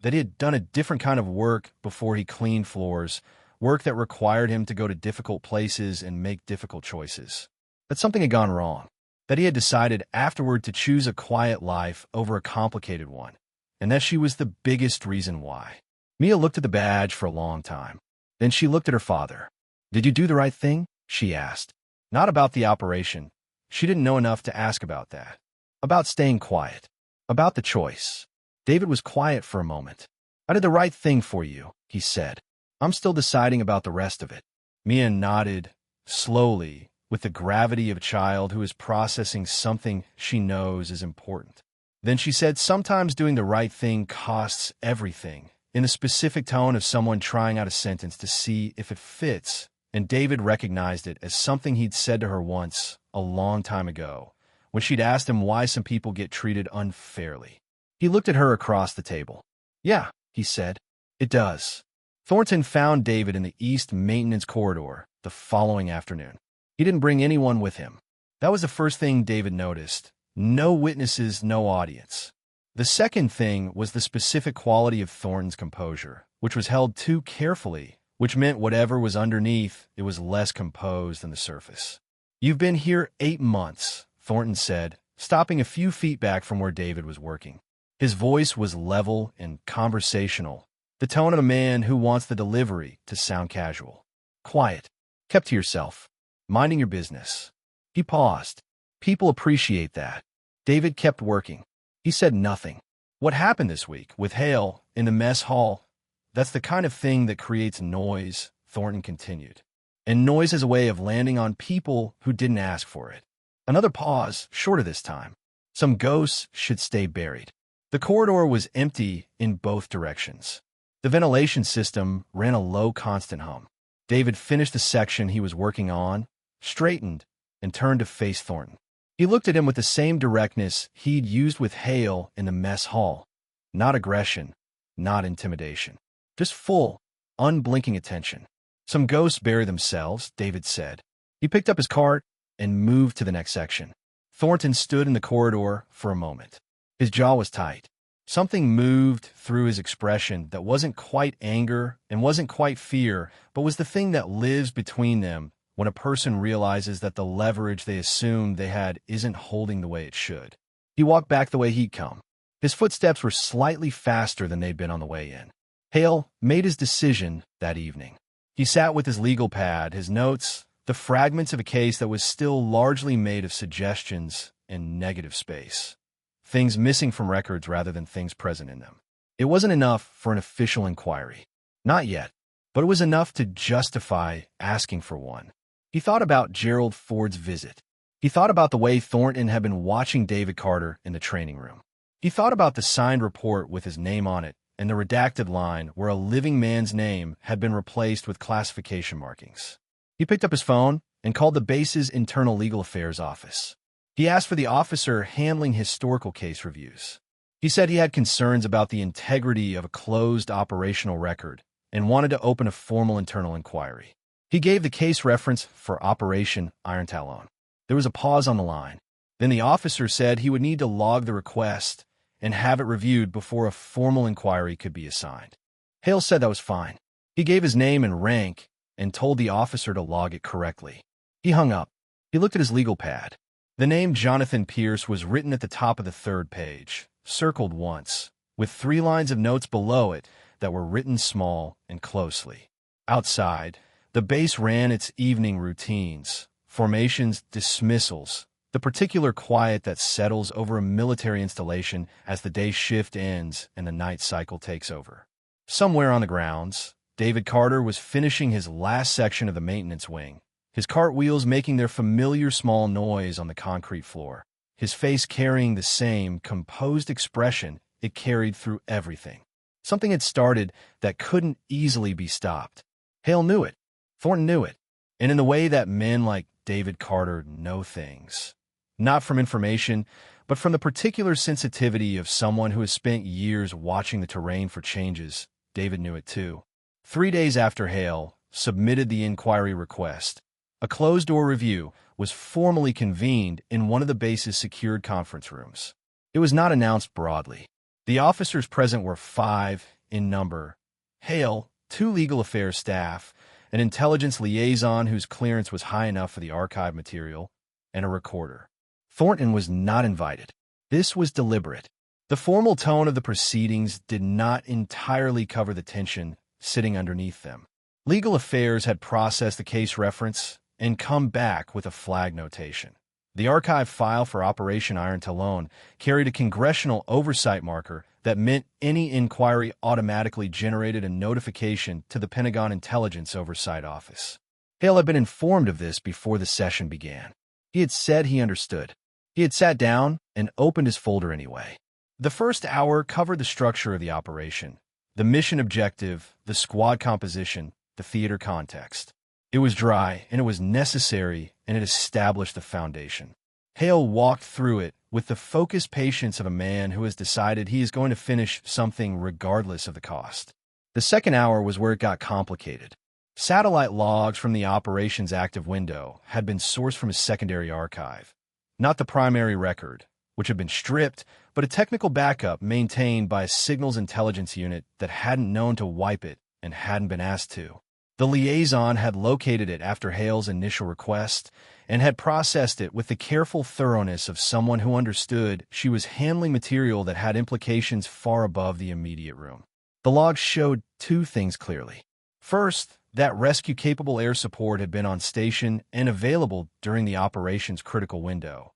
that he had done a different kind of work before he cleaned floors, work that required him to go to difficult places and make difficult choices. That something had gone wrong, that he had decided afterward to choose a quiet life over a complicated one, and that she was the biggest reason why. Mia looked at the badge for a long time. Then she looked at her father. "Did you do the right thing?" she asked. Not about the operation. She didn't know enough to ask about that. About staying quiet. About the choice. David was quiet for a moment. "I did the right thing for you," he said. "I'm still deciding about the rest of it." Mia nodded, slowly, with the gravity of a child who is processing something she knows is important. Then she said, "Sometimes doing the right thing costs everything," in the specific tone of someone trying out a sentence to see if it fits, and David recognized it as something he'd said to her once, a long time ago, when she'd asked him why some people get treated unfairly. He looked at her across the table. "Yeah," he said, "it does." Thornton found David in the East Maintenance Corridor the following afternoon. He didn't bring anyone with him. That was the first thing David noticed. No witnesses, no audience. The second thing was the specific quality of Thornton's composure, which was held too carefully, which meant whatever was underneath, it was less composed than the surface. "You've been here 8 months, Thornton said, stopping a few feet back from where David was working. His voice was level and conversational, the tone of a man who wants the delivery to sound casual. Quiet. Kept to yourself. Minding your business. He paused. People appreciate that. David kept working. He said nothing. What happened this week with Hale in the mess hall? That's the kind of thing that creates noise, Thornton continued. And noise is a way of landing on people who didn't ask for it. Another pause, shorter this time. Some ghosts should stay buried. The corridor was empty in both directions. The ventilation system ran a low constant hum. David finished the section he was working on, straightened, and turned to face Thornton. He looked at him with the same directness he'd used with Hale in the mess hall. Not aggression, not intimidation. Just full, unblinking attention. Some ghosts bury themselves, David said. He picked up his cart and moved to the next section. Thornton stood in the corridor for a moment. His jaw was tight. Something moved through his expression that wasn't quite anger and wasn't quite fear, but was the thing that lives between them when a person realizes that the leverage they assumed they had isn't holding the way it should. He walked back the way he'd come. His footsteps were slightly faster than they'd been on the way in. Hale made his decision that evening. He sat with his legal pad, his notes, the fragments of a case that was still largely made of suggestions and negative space. Things missing from records rather than things present in them. It wasn't enough for an official inquiry. Not yet, but it was enough to justify asking for one. He thought about Gerald Ford's visit. He thought about the way Thornton had been watching David Carter in the training room. He thought about the signed report with his name on it and the redacted line where a living man's name had been replaced with classification markings. He picked up his phone and called the base's internal legal affairs office. He asked for the officer handling historical case reviews. He said he had concerns about the integrity of a closed operational record and wanted to open a formal internal inquiry. He gave the case reference for Operation Iron Talon. There was a pause on the line. Then the officer said he would need to log the request and have it reviewed before a formal inquiry could be assigned. Hale said that was fine. He gave his name and rank and told the officer to log it correctly. He hung up. He looked at his legal pad. The name Jonathan Pierce was written at the top of the third page, circled once, with 3 lines of notes below it that were written small and closely. Outside, the base ran its evening routines, formations, dismissals, the particular quiet that settles over a military installation as the day shift ends and the night cycle takes over. Somewhere on the grounds, David Carter was finishing his last section of the maintenance wing, his cartwheels making their familiar small noise on the concrete floor, his face carrying the same composed expression it carried through everything. Something had started that couldn't easily be stopped. Hale knew it. Thornton knew it. And in the way that men like David Carter know things. Not from information, but from the particular sensitivity of someone who has spent years watching the terrain for changes, David knew it too. 3 days after Hale submitted the inquiry request, a closed-door review was formally convened in one of the base's secured conference rooms. It was not announced broadly. The officers present were 5 in number. Hale, 2 legal affairs staff, an intelligence liaison whose clearance was high enough for the archive material, and a recorder. Thornton was not invited. This was deliberate. The formal tone of the proceedings did not entirely cover the tension sitting underneath them. Legal Affairs had processed the case reference and come back with a flag notation. The archive file for Operation Iron Talon carried a congressional oversight marker that meant any inquiry automatically generated a notification to the Pentagon Intelligence Oversight Office. Hale had been informed of this before the session began. He had said he understood. He had sat down and opened his folder anyway. The first hour covered the structure of the operation, the mission objective, the squad composition, the theater context. It was dry, and it was necessary, and it established the foundation. Hale walked through it with the focused patience of a man who has decided he is going to finish something regardless of the cost. The second hour was where it got complicated. Satellite logs from the operation's active window had been sourced from a secondary archive. Not the primary record, which had been stripped, but a technical backup maintained by a signals intelligence unit that hadn't known to wipe it and hadn't been asked to. The liaison had located it after Hale's initial request and had processed it with the careful thoroughness of someone who understood she was handling material that had implications far above the immediate room. The logs showed 2 things clearly. First, that rescue-capable air support had been on station and available during the operation's critical window.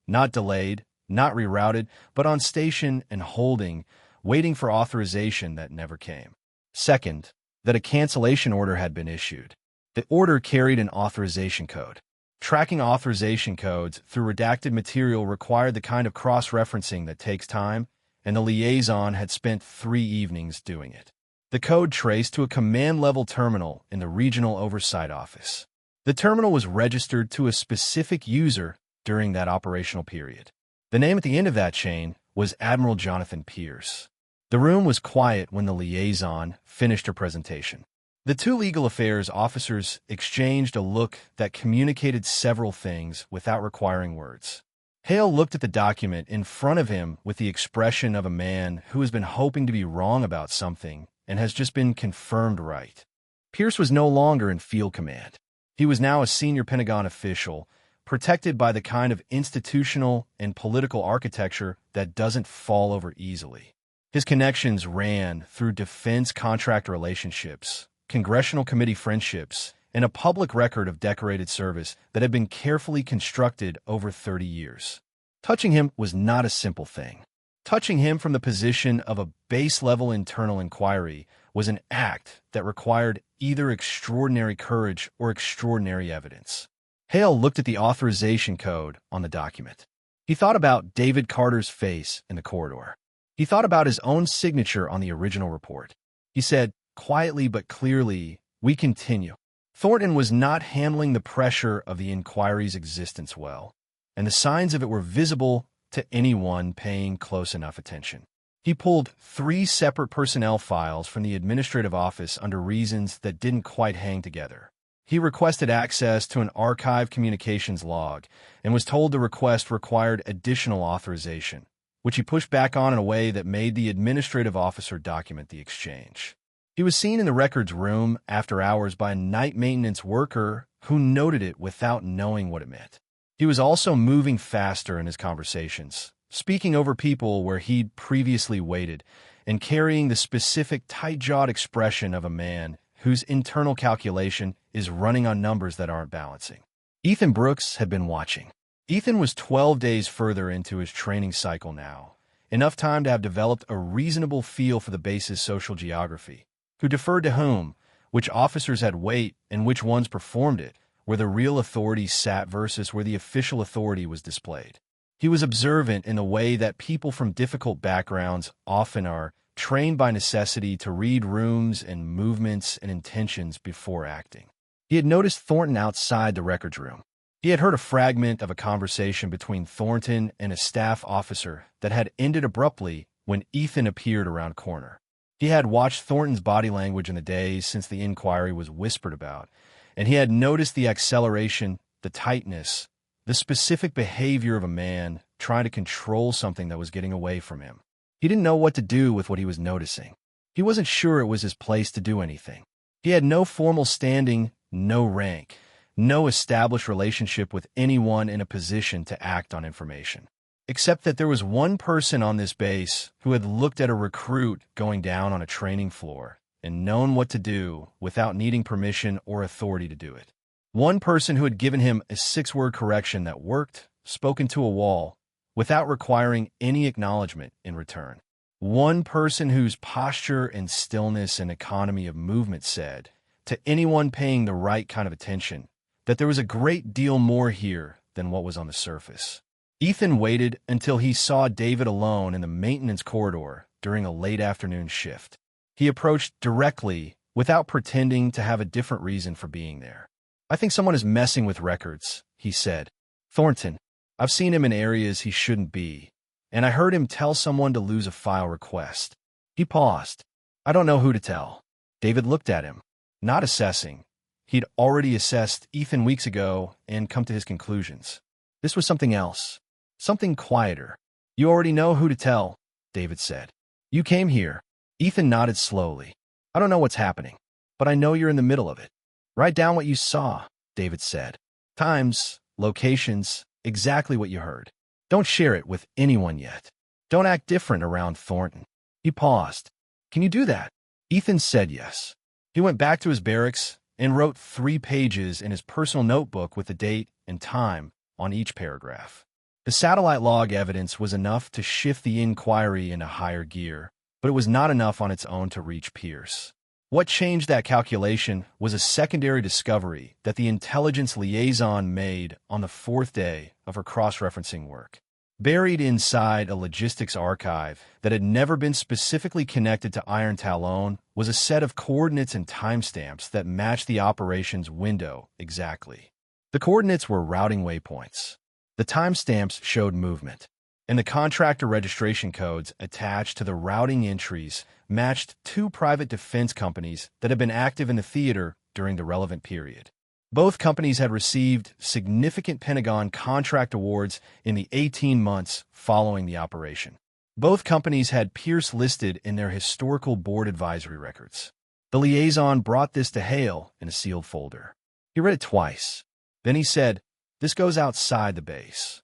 Not delayed, not rerouted, but on station and holding, waiting for authorization that never came. Second, that a cancellation order had been issued. The order carried an authorization code. Tracking authorization codes through redacted material required the kind of cross-referencing that takes time, and the liaison had spent 3 evenings doing it. The code traced to a command-level terminal in the Regional Oversight Office. The terminal was registered to a specific user during that operational period. The name at the end of that chain was Admiral Jonathan Pierce. The room was quiet when the liaison finished her presentation. The 2 legal affairs officers exchanged a look that communicated several things without requiring words. Hale looked at the document in front of him with the expression of a man who has been hoping to be wrong about something and has just been confirmed right. Pierce was no longer in field command. He was now a senior Pentagon official, protected by the kind of institutional and political architecture that doesn't fall over easily. His connections ran through defense contractor relationships, congressional committee friendships, and a public record of decorated service that had been carefully constructed over 30 years. Touching him was not a simple thing. Touching him from the position of a base-level internal inquiry was an act that required either extraordinary courage or extraordinary evidence. Hale looked at the authorization code on the document. He thought about David Carter's face in the corridor. He thought about his own signature on the original report. He said, quietly but clearly, "We continue." Thornton was not handling the pressure of the inquiry's existence well, and the signs of it were visible to anyone paying close enough attention. He pulled 3 separate personnel files from the administrative office under reasons that didn't quite hang together. He requested access to an archive communications log and was told the request required additional authorization, which he pushed back on in a way that made the administrative officer document the exchange. He was seen in the records room after hours by a night maintenance worker who noted it without knowing what it meant. He was also moving faster in his conversations, speaking over people where he'd previously waited, and carrying the specific tight-jawed expression of a man whose internal calculation is running on numbers that aren't balancing. Ethan Brooks had been watching. Ethan was 12 days further into his training cycle now, enough time to have developed a reasonable feel for the base's social geography. Who deferred to whom, which officers had weight, and which ones performed it, where the real authority sat versus where the official authority was displayed. He was observant in the way that people from difficult backgrounds often are, trained by necessity to read rooms and movements and intentions before acting. He had noticed Thornton outside the records room. He had heard a fragment of a conversation between Thornton and a staff officer that had ended abruptly when Ethan appeared around corner. He had watched Thornton's body language in the days since the inquiry was whispered about, and he had noticed the acceleration, the tightness, the specific behavior of a man trying to control something that was getting away from him. He didn't know what to do with what he was noticing. He wasn't sure it was his place to do anything. He had no formal standing, no rank, no established relationship with anyone in a position to act on information. Except that there was one person on this base who had looked at a recruit going down on a training floor and known what to do without needing permission or authority to do it. One person who had given him a 6-word correction that worked, spoken to a wall, without requiring any acknowledgement in return. One person whose posture and stillness and economy of movement said, to anyone paying the right kind of attention, that there was a great deal more here than what was on the surface. Ethan waited until he saw David alone in the maintenance corridor during a late afternoon shift. He approached directly without pretending to have a different reason for being there. "I think someone is messing with records," he said. "Thornton, I've seen him in areas he shouldn't be, and I heard him tell someone to lose a file request." He paused. "I don't know who to tell." David looked at him, not assessing. He'd already assessed Ethan weeks ago and come to his conclusions. This was something else. Something quieter. "You already know who to tell," David said. "You came here." Ethan nodded slowly. "I don't know what's happening, but I know you're in the middle of it." "Write down what you saw," David said. "Times, locations, exactly what you heard. Don't share it with anyone yet. Don't act different around Thornton." He paused. "Can you do that?" Ethan said yes. He went back to his barracks and wrote 3 pages in his personal notebook with the date and time on each paragraph. The satellite log evidence was enough to shift the inquiry into higher gear, but it was not enough on its own to reach Pierce. What changed that calculation was a secondary discovery that the intelligence liaison made on the 4th day of her cross-referencing work. Buried inside a logistics archive that had never been specifically connected to Iron Talon was a set of coordinates and timestamps that matched the operation's window exactly. The coordinates were routing waypoints. The timestamps showed movement, and the contractor registration codes attached to the routing entries matched 2 private defense companies that had been active in the theater during the relevant period. Both companies had received significant Pentagon contract awards in the 18 months following the operation. Both companies had Pierce listed in their historical board advisory records. The liaison brought this to Hale in a sealed folder. He read it twice. Then he said, "This goes outside the base."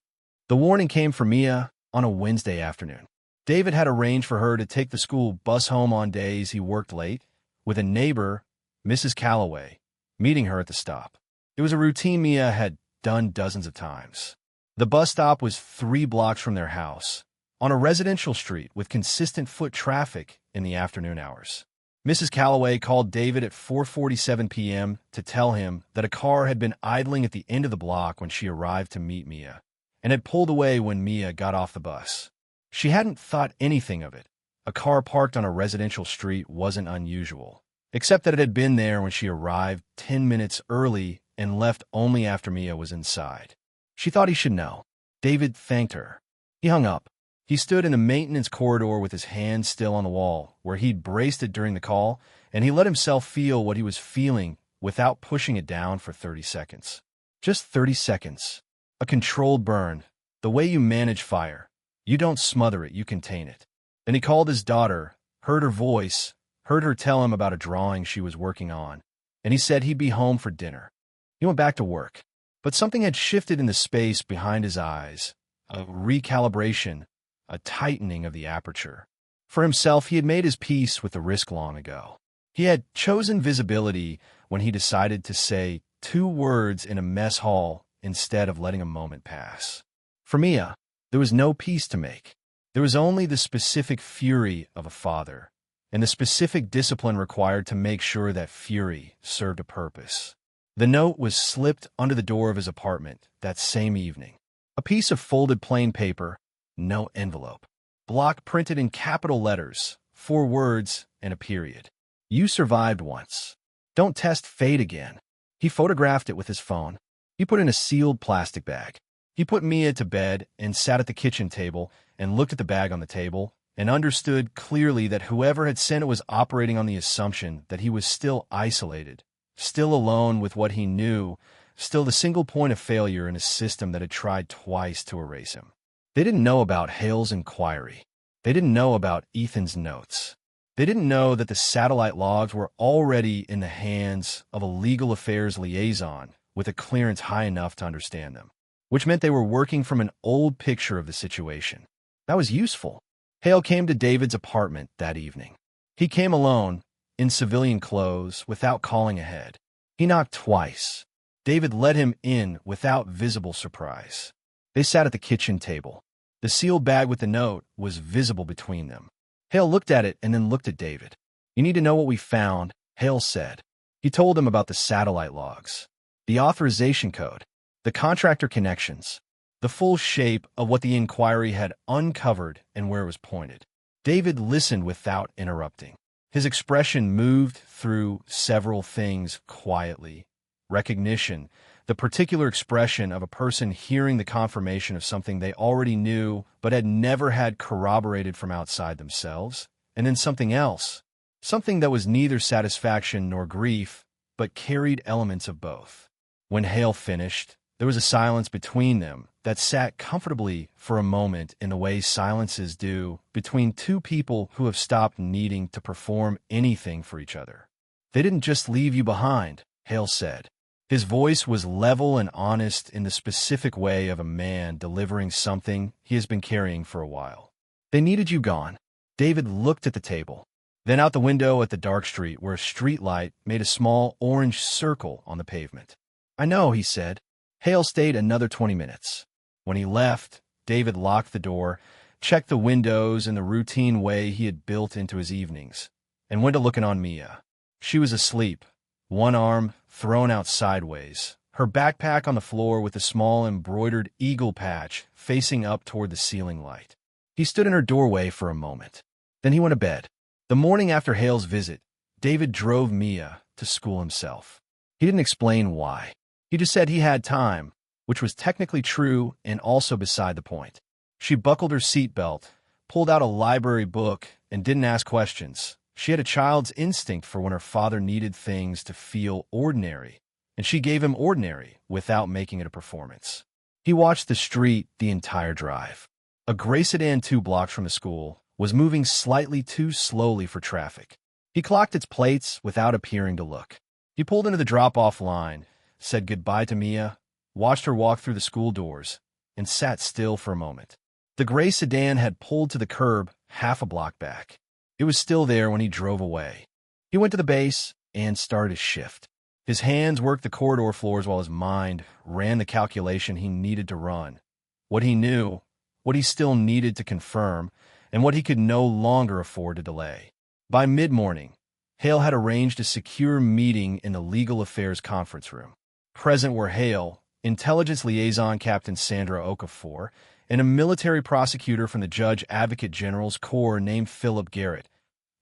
The warning came for Mia on a Wednesday afternoon. David had arranged for her to take the school bus home on days he worked late, with a neighbor, Mrs. Calloway, meeting her at the stop. It was a routine Mia had done dozens of times. The bus stop was 3 blocks from their house, on a residential street with consistent foot traffic in the afternoon hours. Mrs. Calloway called David at 4:47 p.m. to tell him that a car had been idling at the end of the block when she arrived to meet Mia, and had pulled away when Mia got off the bus. She hadn't thought anything of it. A car parked on a residential street wasn't unusual, except that it had been there when she arrived 10 minutes early and left only after Mia was inside. She thought he should know. David thanked her. He hung up. He stood in the maintenance corridor with his hand still on the wall, where he'd braced it during the call, and he let himself feel what he was feeling without pushing it down for 30 seconds. Just 30 seconds. A controlled burn. The way you manage fire. You don't smother it, you contain it. Then he called his daughter, heard her voice, heard her tell him about a drawing she was working on, and he said he'd be home for dinner. He went back to work. But something had shifted in the space behind his eyes, a recalibration, a tightening of the aperture. For himself, he had made his peace with the risk long ago. He had chosen visibility when he decided to say 2 words in a mess hall instead of letting a moment pass. For Mia, there was no peace to make. There was only the specific fury of a father, and the specific discipline required to make sure that fury served a purpose. The note was slipped under the door of his apartment that same evening. A piece of folded plain paper, no envelope. Block printed in capital letters, 4 words and a period. You survived once. Don't test fate again. He photographed it with his phone. He put it in a sealed plastic bag. He put Mia to bed and sat at the kitchen table and looked at the bag on the table and understood clearly that whoever had sent it was operating on the assumption that he was still isolated, still alone with what he knew, still the single point of failure in a system that had tried twice to erase him. They didn't know about Hale's inquiry. They didn't know about Ethan's notes. They didn't know that the satellite logs were already in the hands of a legal affairs liaison with a clearance high enough to understand them, which meant they were working from an old picture of the situation. That was useful. Hale came to David's apartment that evening. He came alone, in civilian clothes, without calling ahead. He knocked twice. David let him in without visible surprise. They sat at the kitchen table. The sealed bag with the note was visible between them. Hale looked at it and then looked at David. "You need to know what we found," Hale said. He told him about the satellite logs, the authorization code, the contractor connections, the full shape of what the inquiry had uncovered and where it was pointed. David listened without interrupting. His expression moved through several things quietly. Recognition, the particular expression of a person hearing the confirmation of something they already knew but had never had corroborated from outside themselves, and then something else, something that was neither satisfaction nor grief, but carried elements of both. When Hale finished, there was a silence between them that sat comfortably for a moment in the way silences do between 2 people who have stopped needing to perform anything for each other. "They didn't just leave you behind," Hale said. His voice was level and honest in the specific way of a man delivering something he has been carrying for a while. "They needed you gone." David looked at the table, then out the window at the dark street where a street light made a small orange circle on the pavement. "I know," he said. Hale stayed another 20 minutes. When he left, David locked the door, checked the windows in the routine way he had built into his evenings, and went to looking on Mia. She was asleep, one arm thrown out sideways, her backpack on the floor with a small embroidered eagle patch facing up toward the ceiling light. He stood in her doorway for a moment. Then he went to bed. The morning after Hale's visit, David drove Mia to school himself. He didn't explain why. He just said he had time, which was technically true and also beside the point. She buckled her seatbelt, pulled out a library book, and didn't ask questions. She had a child's instinct for when her father needed things to feel ordinary, and she gave him ordinary without making it a performance. He watched the street the entire drive. A gray sedan 2 blocks from the school was moving slightly too slowly for traffic. He clocked its plates without appearing to look. He pulled into the drop-off line, said goodbye to Mia, watched her walk through the school doors, and sat still for a moment. The gray sedan had pulled to the curb half a block back. It was still there when he drove away. He went to the base and started his shift. His hands worked the corridor floors while his mind ran the calculation he needed to run. What he knew, what he still needed to confirm, and what he could no longer afford to delay. By mid-morning, Hale had arranged a secure meeting in the Legal Affairs conference room. Present were Hale, Intelligence Liaison Captain Sandra Okafor, and a military prosecutor from the Judge Advocate General's Corps named Philip Garrett,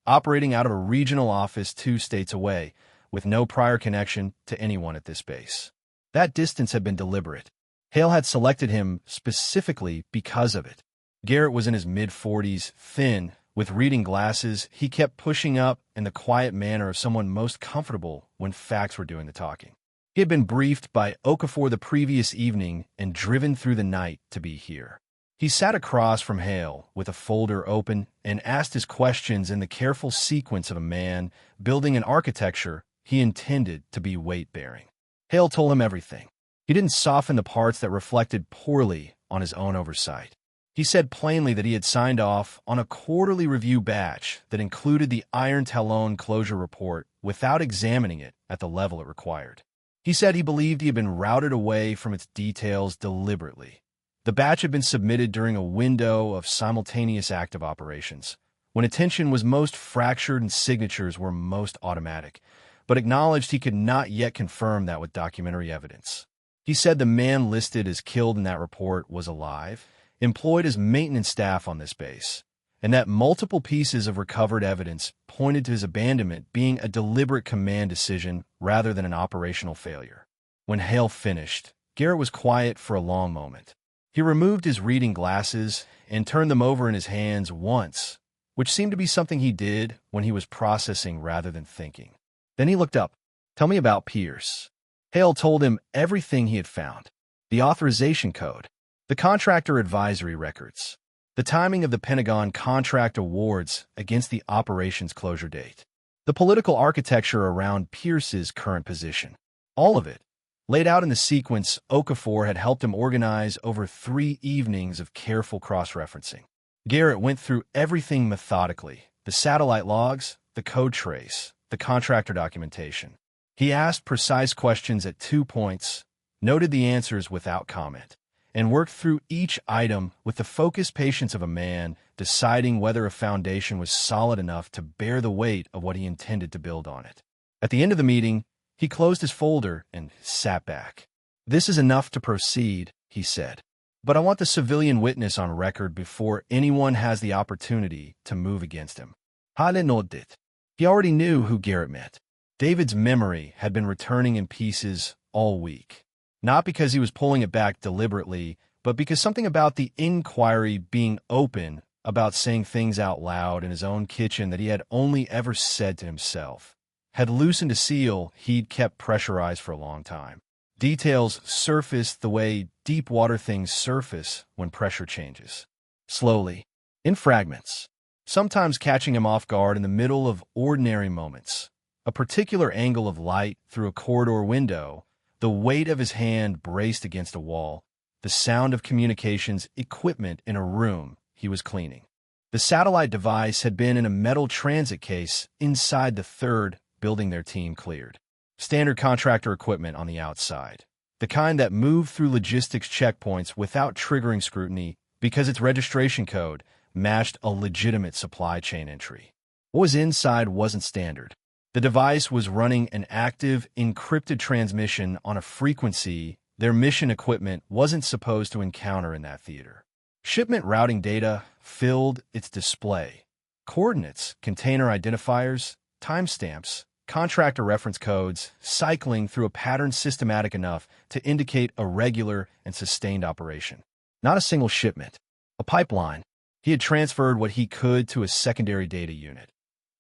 operating out of a regional office 2 states away, with no prior connection to anyone at this base. That distance had been deliberate. Hale had selected him specifically because of it. Garrett was in his mid-40s, thin, with reading glasses he kept pushing up in the quiet manner of someone most comfortable when facts were doing the talking. He had been briefed by Okafor the previous evening and driven through the night to be here. He sat across from Hale with a folder open and asked his questions in the careful sequence of a man building an architecture he intended to be weight-bearing. Hale told him everything. He didn't soften the parts that reflected poorly on his own oversight. He said plainly that he had signed off on a quarterly review batch that included the Iron Talon closure report without examining it at the level it required. He said he believed he had been routed away from its details deliberately. The batch had been submitted during a window of simultaneous active operations, when attention was most fractured and signatures were most automatic, but acknowledged he could not yet confirm that with documentary evidence. He said the man listed as killed in that report was alive, employed as maintenance staff on this base, and that multiple pieces of recovered evidence pointed to his abandonment being a deliberate command decision rather than an operational failure. When Hale finished, Garrett was quiet for a long moment. He removed his reading glasses and turned them over in his hands once, which seemed to be something he did when he was processing rather than thinking. Then he looked up. "Tell me about Pierce." Hale told him everything he had found. The authorization code, the contractor advisory records, the timing of the Pentagon contract awards against the operations closure date, the political architecture around Pierce's current position. All of it, laid out in the sequence Okafor had helped him organize over 3 evenings of careful cross-referencing. Garrett went through everything methodically, the satellite logs, the code trace, the contractor documentation. He asked precise questions at 2 points, noted the answers without comment, and worked through each item with the focused patience of a man deciding whether a foundation was solid enough to bear the weight of what he intended to build on it. At the end of the meeting, he closed his folder and sat back. "This is enough to proceed," he said. "But I want the civilian witness on record before anyone has the opportunity to move against him." Hale nodded. He already knew who Garrett meant. David's memory had been returning in pieces all week. Not because he was pulling it back deliberately, but because something about the inquiry being open, about saying things out loud in his own kitchen that he had only ever said to himself, had loosened a seal he'd kept pressurized for a long time. Details surfaced the way deep water things surface when pressure changes. Slowly, in fragments, sometimes catching him off guard in the middle of ordinary moments. A particular angle of light through a corridor window, the weight of his hand braced against a wall, the sound of communications equipment in a room he was cleaning. The satellite device had been in a metal transit case inside the 3rd building their team cleared. Standard contractor equipment on the outside. The kind that moved through logistics checkpoints without triggering scrutiny because its registration code matched a legitimate supply chain entry. What was inside wasn't standard. The device was running an active, encrypted transmission on a frequency their mission equipment wasn't supposed to encounter in that theater. Shipment routing data filled its display. Coordinates, container identifiers, timestamps, contractor reference codes, cycling through a pattern systematic enough to indicate a regular and sustained operation. Not a single shipment. A pipeline. He had transferred what he could to a secondary data unit.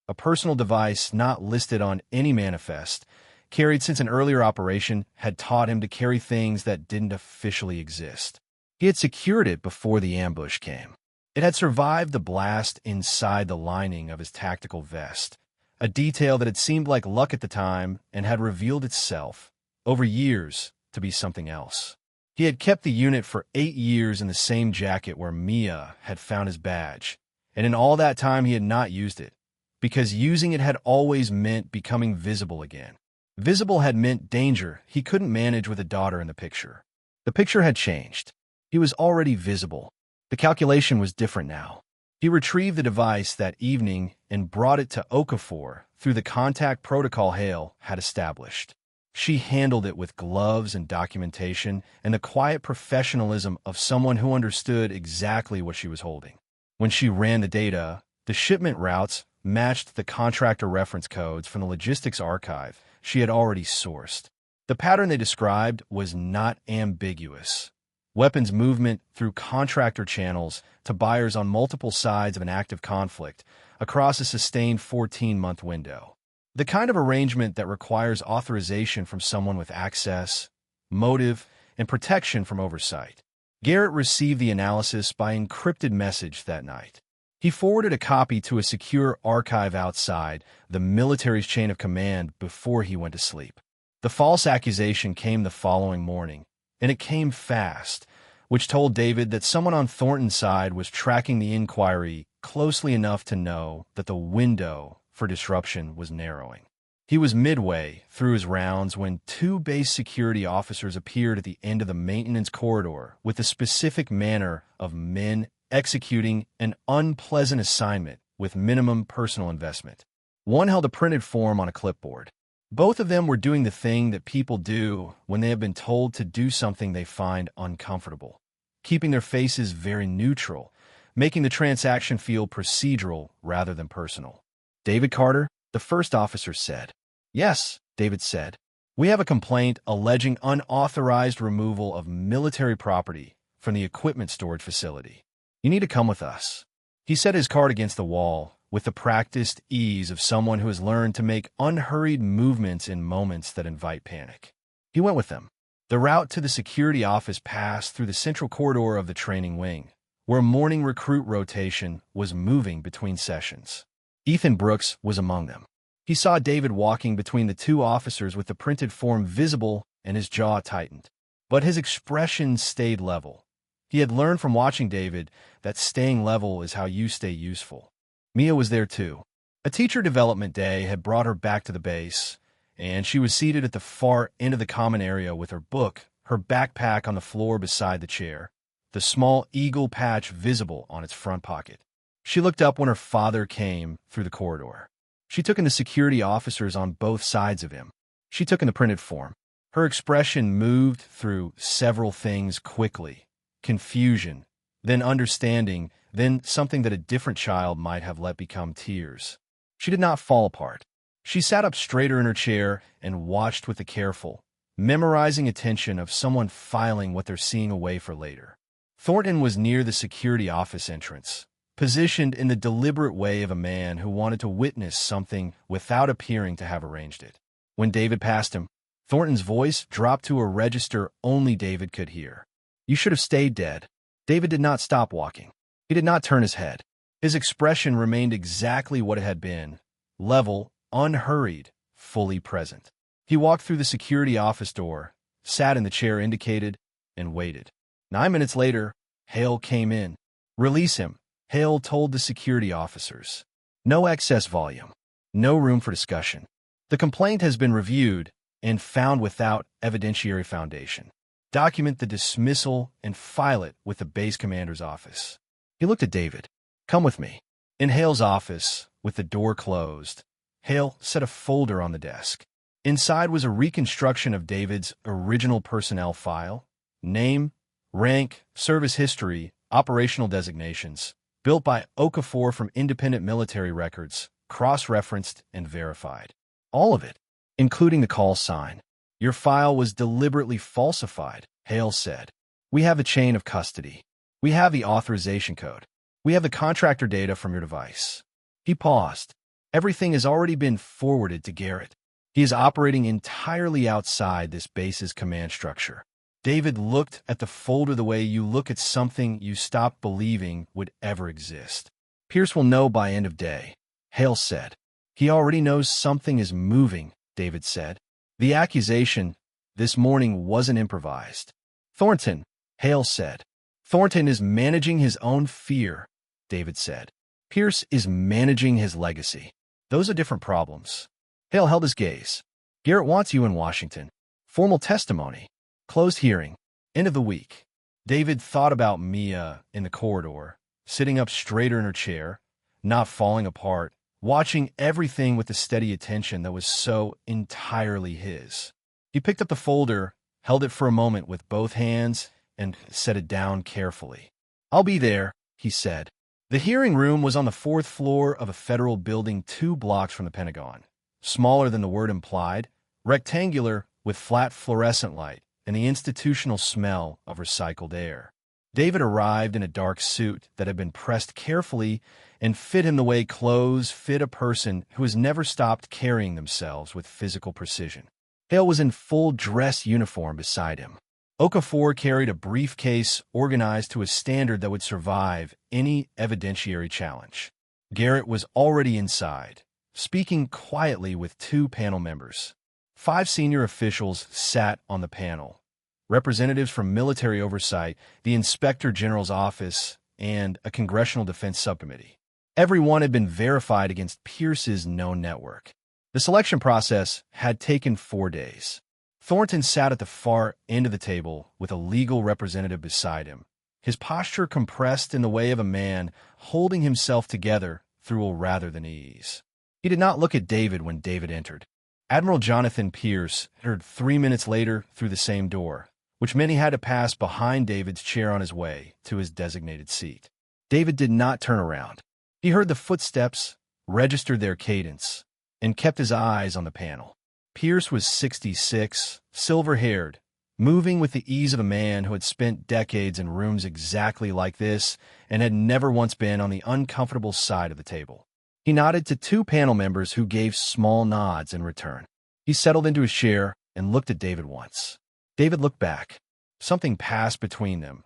A personal device not listed on any manifest, carried since an earlier operation had taught him to carry things that didn't officially exist. He had secured it before the ambush came. It had survived the blast inside the lining of his tactical vest, a detail that had seemed like luck at the time and had revealed itself, over years, to be something else. He had kept the unit for 8 years in the same jacket where Mia had found his badge, and in all that time he had not used it, because using it had always meant becoming visible again. Visible had meant danger he couldn't manage with a daughter in the picture. The picture had changed. He was already visible. The calculation was different now. He retrieved the device that evening and brought it to Okafor through the contact protocol Hale had established. She handled it with gloves and documentation and the quiet professionalism of someone who understood exactly what she was holding. When she ran the data, the shipment routes matched the contractor reference codes from the logistics archive she had already sourced. The pattern they described was not ambiguous. Weapons movement through contractor channels to buyers on multiple sides of an active conflict across a sustained 14-month window. The kind of arrangement that requires authorization from someone with access, motive, and protection from oversight. Garrett received the analysis by encrypted message that night. He forwarded a copy to a secure archive outside the military's chain of command before he went to sleep. The false accusation came the following morning, and it came fast, which told David that someone on Thornton's side was tracking the inquiry closely enough to know that the window for disruption was narrowing. He was midway through his rounds when 2 base security officers appeared at the end of the maintenance corridor with the specific manner of men executing an unpleasant assignment with minimum personal investment. One held a printed form on a clipboard. Both of them were doing the thing that people do when they have been told to do something they find uncomfortable, keeping their faces very neutral, making the transaction feel procedural rather than personal. "David Carter?" the first officer said. "Yes," David said. "We have a complaint alleging unauthorized removal of military property from the equipment storage facility. You need to come with us." He set his card against the wall with the practiced ease of someone who has learned to make unhurried movements in moments that invite panic. He went with them. The route to the security office passed through the central corridor of the training wing, where morning recruit rotation was moving between sessions. Ethan Brooks was among them. He saw David walking between the 2 officers with the printed form visible and his jaw tightened. But his expression stayed level. He had learned from watching David that staying level is how you stay useful. Mia was there too. A teacher development day had brought her back to the base, and she was seated at the far end of the common area with her book, her backpack on the floor beside the chair, the small eagle patch visible on its front pocket. She looked up when her father came through the corridor. She took in the security officers on both sides of him. She took in the printed form. Her expression moved through several things quickly. Confusion, then understanding, then something that a different child might have let become tears. She did not fall apart. She sat up straighter in her chair and watched with the careful, memorizing attention of someone filing what they're seeing away for later. Thornton was near the security office entrance, positioned in the deliberate way of a man who wanted to witness something without appearing to have arranged it. When David passed him, Thornton's voice dropped to a register only David could hear. "You should have stayed dead." David did not stop walking. He did not turn his head. His expression remained exactly what it had been, level, unhurried, fully present. He walked through the security office door, sat in the chair indicated, and waited. 9 minutes later, Hale came in. "Release him," Hale told the security officers. "No excess volume. No room for discussion. The complaint has been reviewed and found without evidentiary foundation. Document the dismissal and file it with the base commander's office." He looked at David. "Come with me." In Hale's office, with the door closed, Hale set a folder on the desk. Inside was a reconstruction of David's original personnel file, name, rank, service history, operational designations, built by Okafor from independent military records, cross-referenced and verified. All of it, including the call sign. "Your file was deliberately falsified," Hale said. "We have the chain of custody. We have the authorization code. We have the contractor data from your device." He paused. "Everything has already been forwarded to Garrett. He is operating entirely outside this base's command structure." David looked at the folder the way you look at something you stopped believing would ever exist. "Pierce will know by end of day," Hale said. "He already knows something is moving," David said. "The accusation, This morning wasn't improvised. Thornton, Hale said. Thornton is managing his own fear, David said. Pierce is managing his legacy. Those are different problems. Hale held his gaze. Garrett wants you in Washington. Formal testimony. Closed hearing. End of the week. David thought about Mia in the corridor, sitting up straighter in her chair, not falling apart, watching everything with the steady attention that was so entirely his. He picked up the folder, held it for a moment with both hands, and set it down carefully. I'll be there, he said. The hearing room was on the 4th floor of a federal building 2 blocks from the Pentagon. Smaller than the word implied, rectangular with flat fluorescent light and the institutional smell of recycled air. David arrived in a dark suit that had been pressed carefully and fit him the way clothes fit a person who has never stopped carrying themselves with physical precision. Hale was in full dress uniform beside him. Okafor carried a briefcase organized to a standard that would survive any evidentiary challenge. Garrett was already inside, speaking quietly with 2 panel members. 5 senior officials sat on the panel, representatives from military oversight, the Inspector General's office, and a Congressional Defense Subcommittee. Everyone had been verified against Pierce's known network. The selection process had taken 4 days. Thornton sat at the far end of the table with a legal representative beside him, his posture compressed in the way of a man holding himself together through a rather than ease. He did not look at David when David entered. Admiral Jonathan Pierce entered 3 minutes later through the same door, which meant he had to pass behind David's chair on his way to his designated seat. David did not turn around. He heard the footsteps, registered their cadence, and kept his eyes on the panel. Pierce was 66, silver-haired, moving with the ease of a man who had spent decades in rooms exactly like this and had never once been on the uncomfortable side of the table. He nodded to 2 panel members who gave small nods in return. He settled into his chair and looked at David once. David looked back. Something passed between them.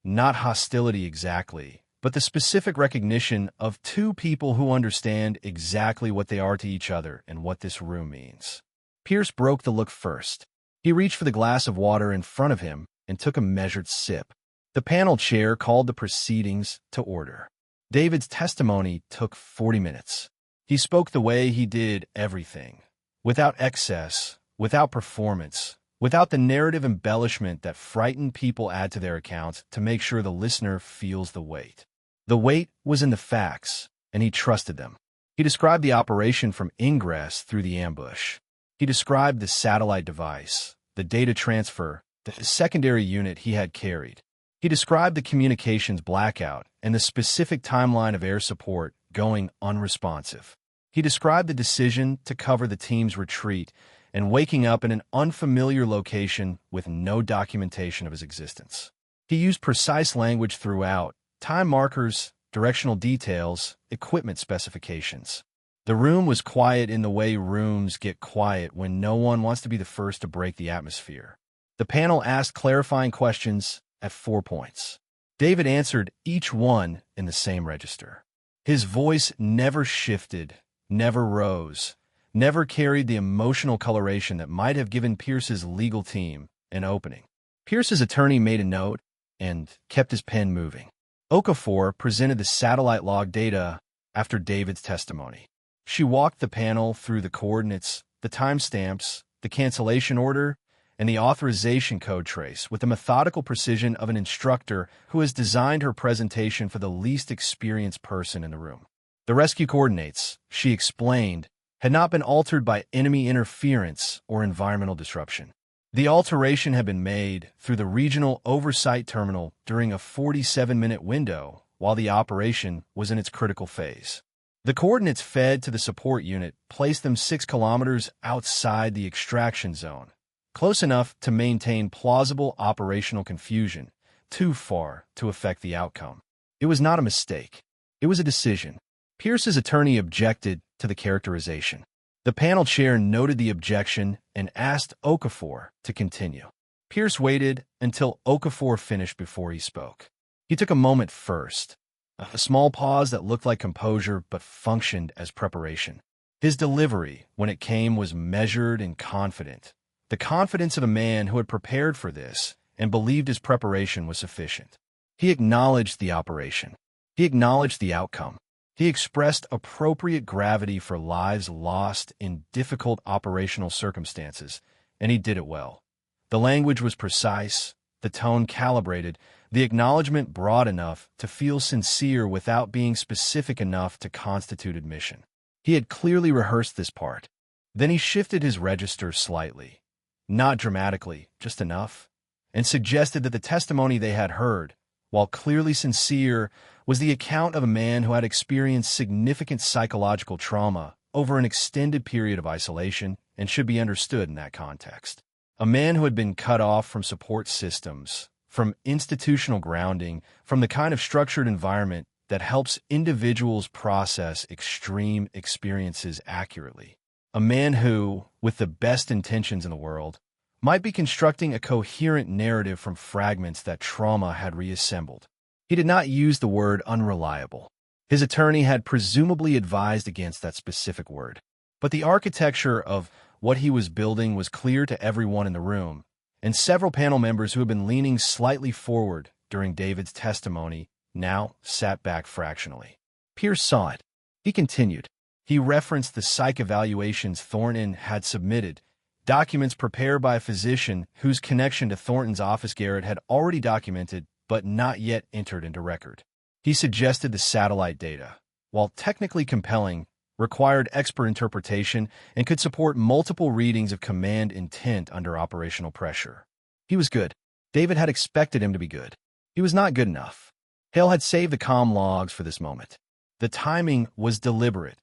Not hostility exactly, but the specific recognition of 2 people who understand exactly what they are to each other and what this room means. Pierce broke the look first. He reached for the glass of water in front of him and took a measured sip. The panel chair called the proceedings to order. David's testimony took 40 minutes. He spoke the way he did everything, without excess, without performance, without the narrative embellishment that frightened people add to their accounts to make sure the listener feels the weight. The weight was in the facts, and he trusted them. He described the operation from ingress through the ambush. He described the satellite device, the data transfer, the secondary unit he had carried. He described the communications blackout and the specific timeline of air support going unresponsive. He described the decision to cover the team's retreat and waking up in an unfamiliar location with no documentation of his existence. He used precise language throughout, time markers, directional details, equipment specifications. The room was quiet in the way rooms get quiet when no one wants to be the first to break the atmosphere. The panel asked clarifying questions at 4 points. David answered each one in the same register. His voice never shifted, never rose, never carried the emotional coloration that might have given Pierce's legal team an opening. Pierce's attorney made a note and kept his pen moving. Okafor presented the satellite log data after David's testimony. She walked the panel through the coordinates, the timestamps, the cancellation order, and the authorization code trace with the methodical precision of an instructor who has designed her presentation for the least experienced person in the room. The rescue coordinates, she explained, had not been altered by enemy interference or environmental disruption. The alteration had been made through the regional oversight terminal during a 47-minute window while the operation was in its critical phase. The coordinates fed to the support unit placed them 6 kilometers outside the extraction zone, close enough to maintain plausible operational confusion, too far to affect the outcome. It was not a mistake. It was a decision. Pierce's attorney objected to the characterization. The panel chair noted the objection and asked Okafor to continue. Pierce waited until Okafor finished before he spoke. He took a moment first, a small pause that looked like composure but functioned as preparation. His delivery, when it came, was measured and confident, the confidence of a man who had prepared for this and believed his preparation was sufficient. He acknowledged the operation. He acknowledged the outcome. He expressed appropriate gravity for lives lost in difficult operational circumstances, and he did it well. The language was precise, the tone calibrated, the acknowledgement broad enough to feel sincere without being specific enough to constitute admission. He had clearly rehearsed this part. Then he shifted his register slightly, not dramatically, just enough, and suggested that the testimony they had heard, while clearly sincere, was the account of a man who had experienced significant psychological trauma over an extended period of isolation and should be understood in that context. A man who had been cut off from support systems, from institutional grounding, from the kind of structured environment that helps individuals process extreme experiences accurately. A man who, with the best intentions in the world, might be constructing a coherent narrative from fragments that trauma had reassembled. He did not use the word unreliable. His attorney had presumably advised against that specific word. But the architecture of what he was building was clear to everyone in the room, and several panel members who had been leaning slightly forward during David's testimony now sat back fractionally. Pierce saw it. He continued. He referenced the psych evaluations Thornton had submitted, documents prepared by a physician whose connection to Thornton's office Garrett had already documented but not yet entered into record. He suggested the satellite data, while technically compelling, required expert interpretation and could support multiple readings of command intent under operational pressure. He was good. David had expected him to be good. He was not good enough. Hale had saved the comm logs for this moment. The timing was deliberate.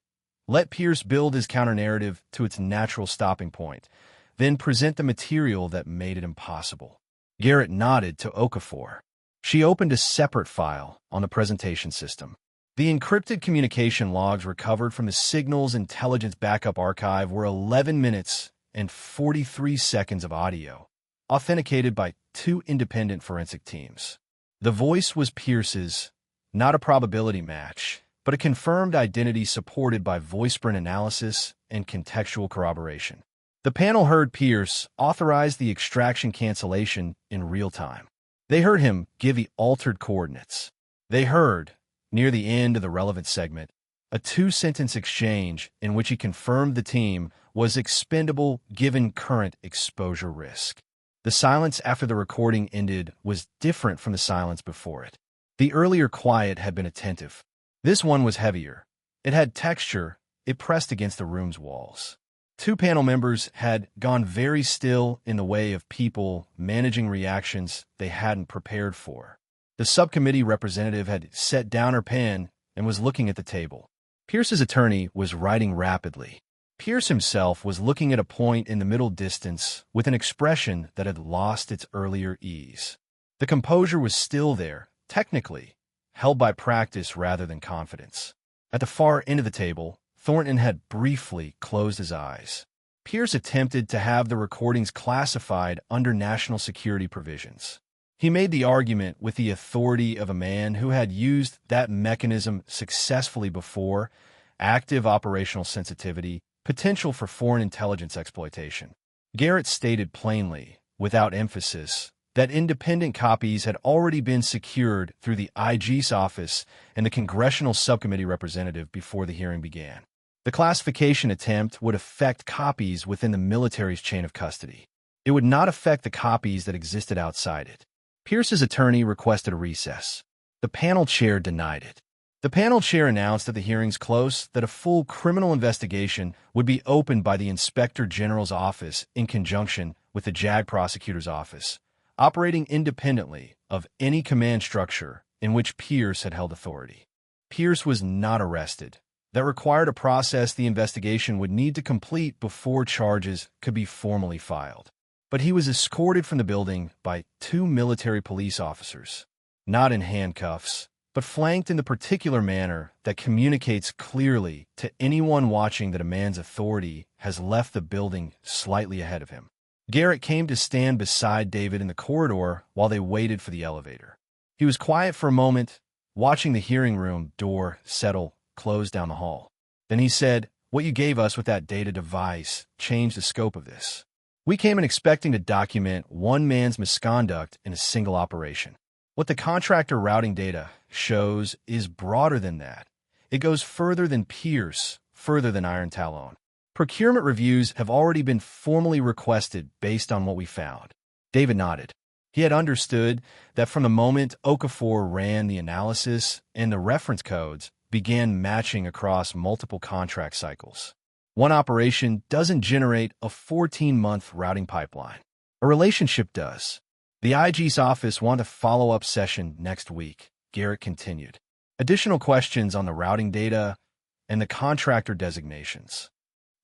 Let Pierce build his counter-narrative to its natural stopping point, then present the material that made it impossible. Garrett nodded to Okafor. She opened a separate file on the presentation system. The encrypted communication logs recovered from the Signals Intelligence Backup Archive were 11 minutes and 43 seconds of audio, authenticated by 2 independent forensic teams. The voice was Pierce's, not a probability match, but a confirmed identity supported by voiceprint analysis and contextual corroboration. The panel heard Pierce authorize the extraction cancellation in real time. They heard him give the altered coordinates. They heard, near the end of the relevant segment, a 2-sentence exchange in which he confirmed the team was expendable given current exposure risk. The silence after the recording ended was different from the silence before it. The earlier quiet had been attentive. This one was heavier. It had texture. It pressed against the room's walls. 2 panel members had gone very still in the way of people managing reactions they hadn't prepared for. The subcommittee representative had set down her pen and was looking at the table. Pierce's attorney was writing rapidly. Pierce himself was looking at a point in the middle distance with an expression that had lost its earlier ease. The composure was still there, technically, held by practice rather than confidence. At the far end of the table, Thornton had briefly closed his eyes. Pierce attempted to have the recordings classified under national security provisions. He made the argument with the authority of a man who had used that mechanism successfully before: active operational sensitivity, potential for foreign intelligence exploitation. Garrett stated plainly, without emphasis, that independent copies had already been secured through the IG's office and the congressional subcommittee representative before the hearing began. The classification attempt would affect copies within the military's chain of custody. It would not affect the copies that existed outside it. Pierce's attorney requested a recess. The panel chair denied it. The panel chair announced at the hearing's close that a full criminal investigation would be opened by the Inspector General's office in conjunction with the JAG prosecutor's office, operating independently of any command structure in which Pierce had held authority. Pierce was not arrested. That required a process the investigation would need to complete before charges could be formally filed. But he was escorted from the building by 2 military police officers, not in handcuffs, but flanked in the particular manner that communicates clearly to anyone watching that a man's authority has left the building slightly ahead of him. Garrett came to stand beside David in the corridor while they waited for the elevator. He was quiet for a moment, watching the hearing room door settle close down the hall. Then he said, "What you gave us with that data device changed the scope of this. We came in expecting to document one man's misconduct in a single operation. What the contractor routing data shows is broader than that. It goes further than Pierce, further than Iron Talon. Procurement reviews have already been formally requested based on what we found. David nodded. He had understood that from the moment Okafor ran the analysis and the reference codes began matching across multiple contract cycles. One operation doesn't generate a 14-month routing pipeline. A relationship does. The IG's office wants a follow-up session next week, Garrett continued. Additional questions on the routing data and the contractor designations.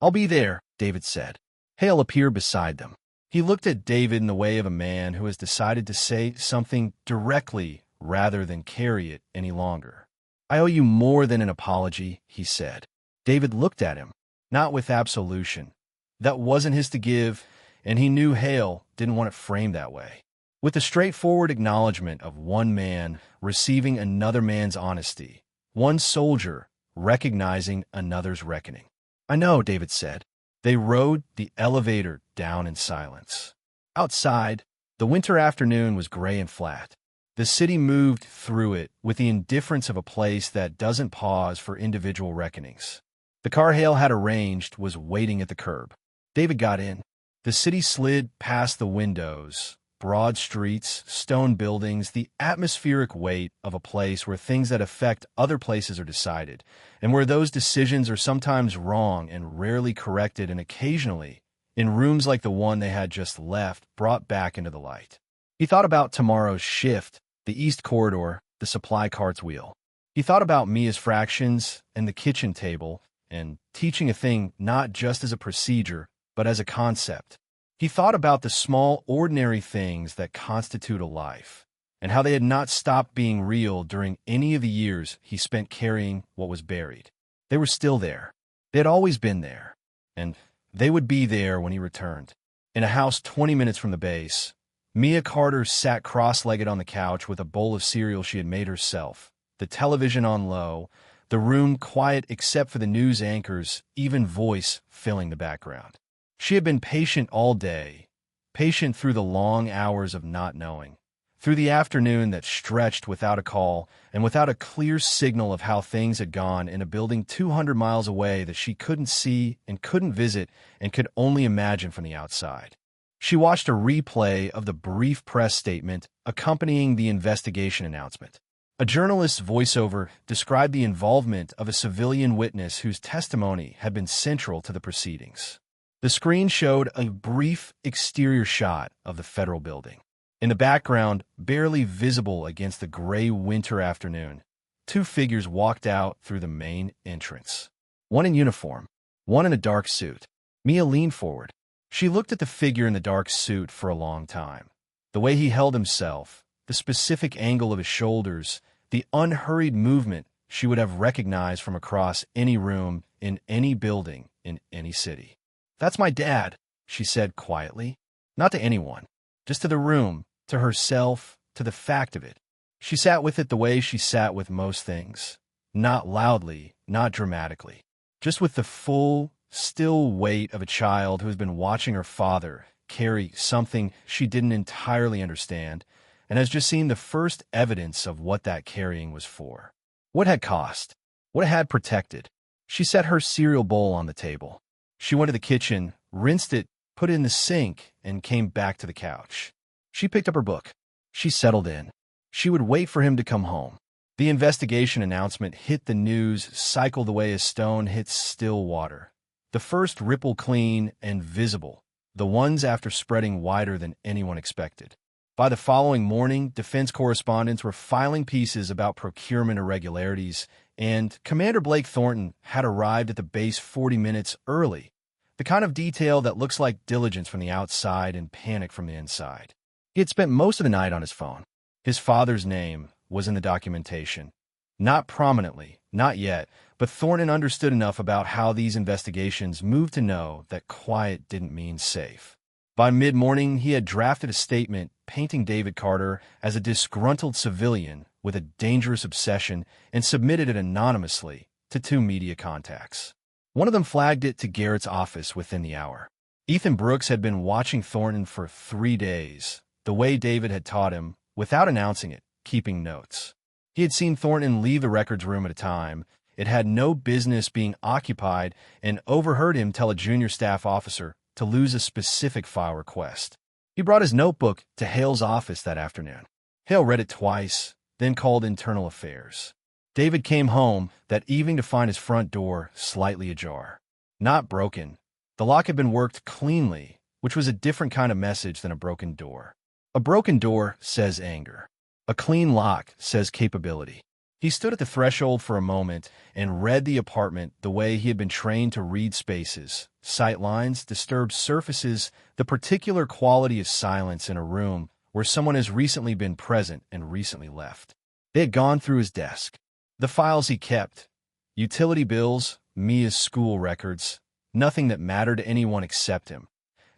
I'll be there, David said. Hale appeared beside them. He looked at David in the way of a man who has decided to say something directly rather than carry it any longer. I owe you more than an apology, he said. David looked at him, not with absolution. That wasn't his to give, and he knew Hale didn't want it framed that way. With the straightforward acknowledgement of one man receiving another man's honesty, one soldier recognizing another's reckoning. I know, David said. They rode the elevator down in silence. Outside, the winter afternoon was gray and flat. The city moved through it with the indifference of a place that doesn't pause for individual reckonings. The car Hale had arranged was waiting at the curb. David got in. The city slid past the windows, broad streets, stone buildings, the atmospheric weight of a place where things that affect other places are decided, and where those decisions are sometimes wrong and rarely corrected, and occasionally, in rooms like the one they had just left, brought back into the light. He thought about tomorrow's shift, the east corridor, the supply cart's wheel. He thought about Mia's fractions and the kitchen table, and teaching a thing not just as a procedure, but as a concept. He thought about the small, ordinary things that constitute a life, and how they had not stopped being real during any of the years he spent carrying what was buried. They were still there. They had always been there, and they would be there when he returned. In a house 20 minutes from the base, Mia Carter sat cross-legged on the couch with a bowl of cereal she had made herself, the television on low, the room quiet except for the news anchor's even voice filling the background. She had been patient all day, patient through the long hours of not knowing, through the afternoon that stretched without a call and without a clear signal of how things had gone in a building 200 miles away that she couldn't see and couldn't visit and could only imagine from the outside. She watched a replay of the brief press statement accompanying the investigation announcement. A journalist's voiceover described the involvement of a civilian witness whose testimony had been central to the proceedings. The screen showed a brief exterior shot of the federal building. In the background, barely visible against the gray winter afternoon, two figures walked out through the main entrance. One in uniform, one in a dark suit. Mia leaned forward. She looked at the figure in the dark suit for a long time. The way he held himself, the specific angle of his shoulders, the unhurried movement she would have recognized from across any room in any building in any city. "That's my dad," she said quietly. Not to anyone, just to the room, to herself, to the fact of it. She sat with it the way she sat with most things. Not loudly, not dramatically. Just with the full, still weight of a child who has been watching her father carry something she didn't entirely understand and has just seen the first evidence of what that carrying was for. What had cost? What had protected? She set her cereal bowl on the table. She went to the kitchen, rinsed it, put it in the sink, and came back to the couch. She picked up her book. She settled in. She would wait for him to come home. The investigation announcement hit the news, cycled the way a stone hits still water. The first ripple clean and visible, the ones after spreading wider than anyone expected. By the following morning, defense correspondents were filing pieces about procurement irregularities, and Commander Blake Thornton had arrived at the base 40 minutes early, the kind of detail that looks like diligence from the outside and panic from the inside. He had spent most of the night on his phone. His father's name was in the documentation. Not prominently, not yet, but Thornton understood enough about how these investigations moved to know that quiet didn't mean safe. By mid-morning, he had drafted a statement painting David Carter as a disgruntled civilian with a dangerous obsession and submitted it anonymously to two media contacts. One of them flagged it to Garrett's office within the hour. Ethan Brooks had been watching Thornton for 3 days, the way David had taught him, without announcing it, keeping notes. He had seen Thornton leave the records room at a time. It had no business being occupied, and overheard him tell a junior staff officer to lose a specific file request. He brought his notebook to Hale's office that afternoon. Hale read it twice, then called Internal Affairs. David came home that evening to find his front door slightly ajar. Not broken. The lock had been worked cleanly, which was a different kind of message than a broken door. A broken door says anger. A clean lock says capability. He stood at the threshold for a moment and read the apartment the way he had been trained to read spaces, sight lines, disturbed surfaces, the particular quality of silence in a room where someone has recently been present and recently left. They had gone through his desk. The files he kept, utility bills, Mia's school records, nothing that mattered to anyone except him,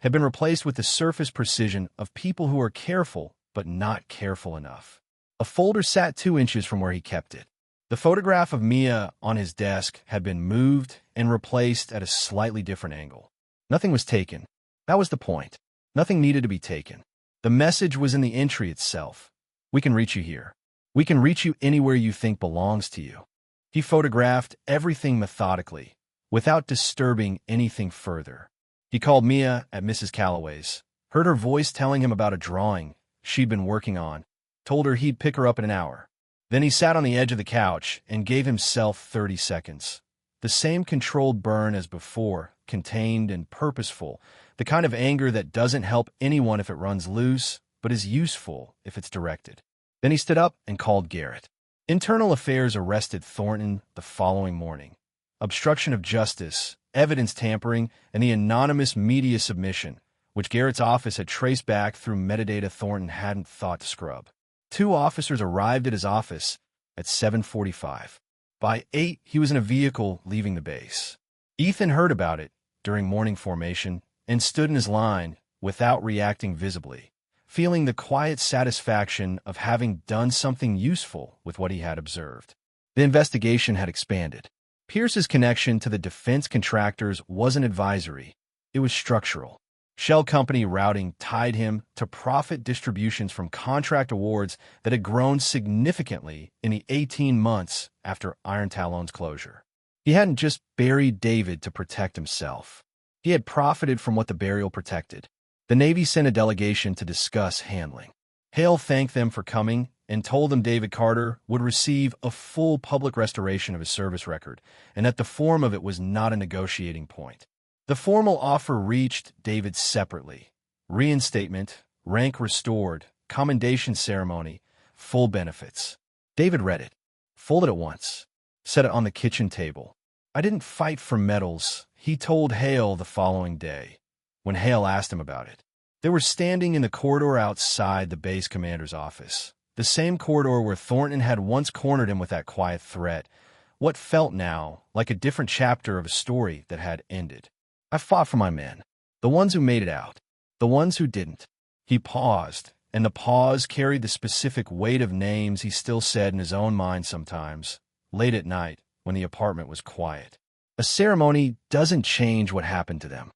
had been replaced with the surface precision of people who are careful but not careful enough. A folder sat 2 inches from where he kept it. The photograph of Mia on his desk had been moved and replaced at a slightly different angle. Nothing was taken. That was the point. Nothing needed to be taken. The message was in the entry itself. We can reach you here. We can reach you anywhere you think belongs to you. He photographed everything methodically, without disturbing anything further. He called Mia at Mrs. Calloway's, heard her voice telling him about a drawing she'd been working on, told her he'd pick her up in an hour. Then he sat on the edge of the couch and gave himself 30 seconds. The same controlled burn as before, contained and purposeful, the kind of anger that doesn't help anyone if it runs loose, but is useful if it's directed. Then he stood up and called Garrett. Internal Affairs arrested Thornton the following morning. Obstruction of justice, evidence tampering, and the anonymous media submission, which Garrett's office had traced back through metadata Thornton hadn't thought to scrub. 2 officers arrived at his office at 7:45. By 8, he was in a vehicle leaving the base. Ethan heard about it during morning formation and stood in his line without reacting visibly, feeling the quiet satisfaction of having done something useful with what he had observed. The investigation had expanded. Pierce's connection to the defense contractors wasn't advisory. It was structural. Shell company routing tied him to profit distributions from contract awards that had grown significantly in the 18 months after Iron Talon's closure. He hadn't just buried David to protect himself. He had profited from what the burial protected. The Navy sent a delegation to discuss handling. Hale thanked them for coming and told them David Carter would receive a full public restoration of his service record, and that the form of it was not a negotiating point. The formal offer reached David separately. Reinstatement, rank restored, commendation ceremony, full benefits. David read it, folded it once, set it on the kitchen table. I didn't fight for medals, he told Hale the following day, when Hale asked him about it. They were standing in the corridor outside the base commander's office, the same corridor where Thornton had once cornered him with that quiet threat, what felt now like a different chapter of a story that had ended. I fought for my men, the ones who made it out, the ones who didn't. He paused, and the pause carried the specific weight of names he still said in his own mind sometimes, late at night when the apartment was quiet. A ceremony doesn't change what happened to them.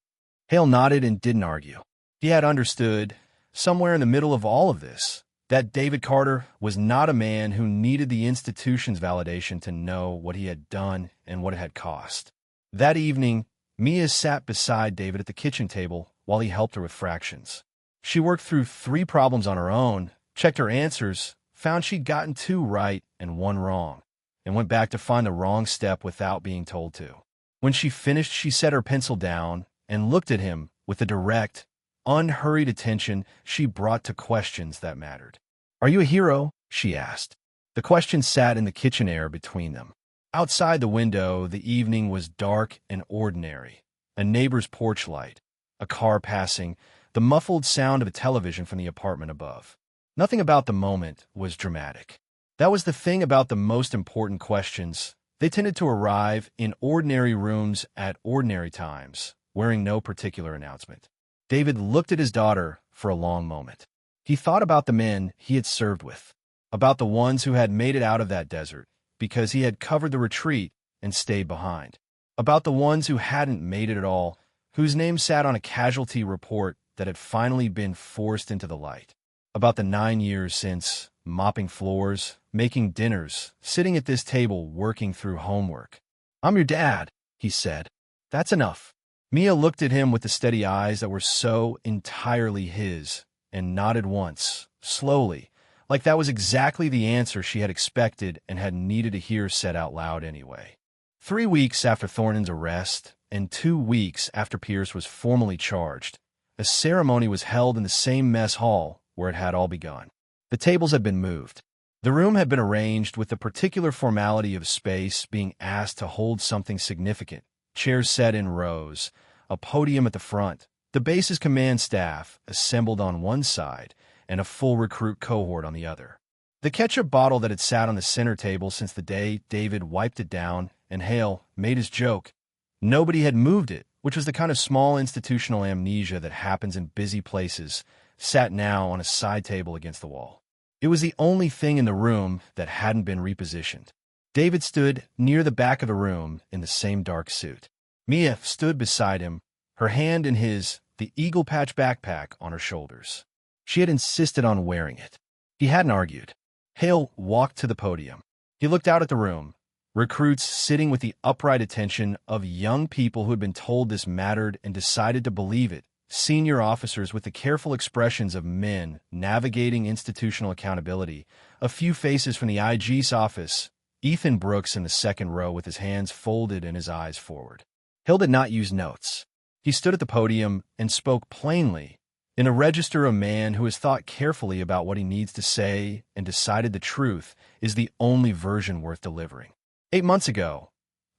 Hale nodded and didn't argue. He had understood, somewhere in the middle of all of this, that David Carter was not a man who needed the institution's validation to know what he had done and what it had cost. That evening, Mia sat beside David at the kitchen table while he helped her with fractions. She worked through 3 problems on her own, checked her answers, found she'd gotten 2 right and 1 wrong, and went back to find the wrong step without being told to. When she finished, she set her pencil down and looked at him with the direct, unhurried attention she brought to questions that mattered. Are you a hero? She asked. The question sat in the kitchen air between them. Outside the window, the evening was dark and ordinary. A neighbor's porch light, a car passing, the muffled sound of a television from the apartment above. Nothing about the moment was dramatic. That was the thing about the most important questions. They tended to arrive in ordinary rooms at ordinary times, wearing no particular announcement. David looked at his daughter for a long moment. He thought about the men he had served with, about the ones who had made it out of that desert, because he had covered the retreat and stayed behind, about the ones who hadn't made it at all, whose name sat on a casualty report that had finally been forced into the light. About the 9 years since, mopping floors, making dinners, sitting at this table working through homework. "I'm your dad," he said. "That's enough." Mia looked at him with the steady eyes that were so entirely his, and nodded once, slowly, like that was exactly the answer she had expected and had needed to hear said out loud anyway. 3 weeks after Thornton's arrest, and 2 weeks after Pierce was formally charged, a ceremony was held in the same mess hall where it had all begun. The tables had been moved. The room had been arranged with the particular formality of space being asked to hold something significant. Chairs set in rows, a podium at the front, the base's command staff assembled on one side, and a full recruit cohort on the other. The ketchup bottle that had sat on the center table since the day David wiped it down and Hale made his joke. Nobody had moved it, which was the kind of small institutional amnesia that happens in busy places, sat now on a side table against the wall. It was the only thing in the room that hadn't been repositioned. David stood near the back of the room in the same dark suit. Mia stood beside him, her hand in his, the eagle patch backpack on her shoulders. She had insisted on wearing it. He hadn't argued. Hale walked to the podium. He looked out at the room, recruits sitting with the upright attention of young people who had been told this mattered and decided to believe it, senior officers with the careful expressions of men navigating institutional accountability, a few faces from the IG's office, Ethan Brooks in the second row with his hands folded and his eyes forward. Hale did not use notes. He stood at the podium and spoke plainly, in a register a man who has thought carefully about what he needs to say and decided the truth is the only version worth delivering. 8 months ago,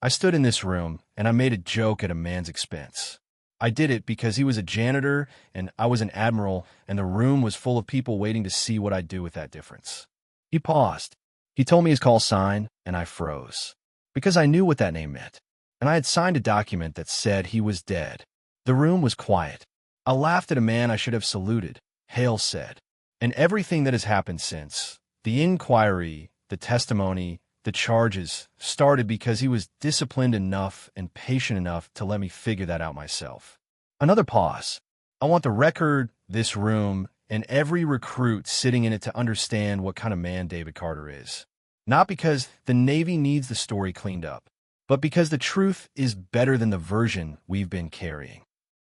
I stood in this room and I made a joke at a man's expense. I did it because he was a janitor and I was an admiral, and the room was full of people waiting to see what I'd do with that difference. He paused. He told me his call sign, and I froze. Because I knew what that name meant, and I had signed a document that said he was dead. The room was quiet. I laughed at a man I should have saluted, Hale said. And everything that has happened since, the inquiry, the testimony, the charges, started because he was disciplined enough and patient enough to let me figure that out myself. Another pause. I want the record, this room, and every recruit sitting in it to understand what kind of man David Carter is. Not because the Navy needs the story cleaned up, but because the truth is better than the version we've been carrying.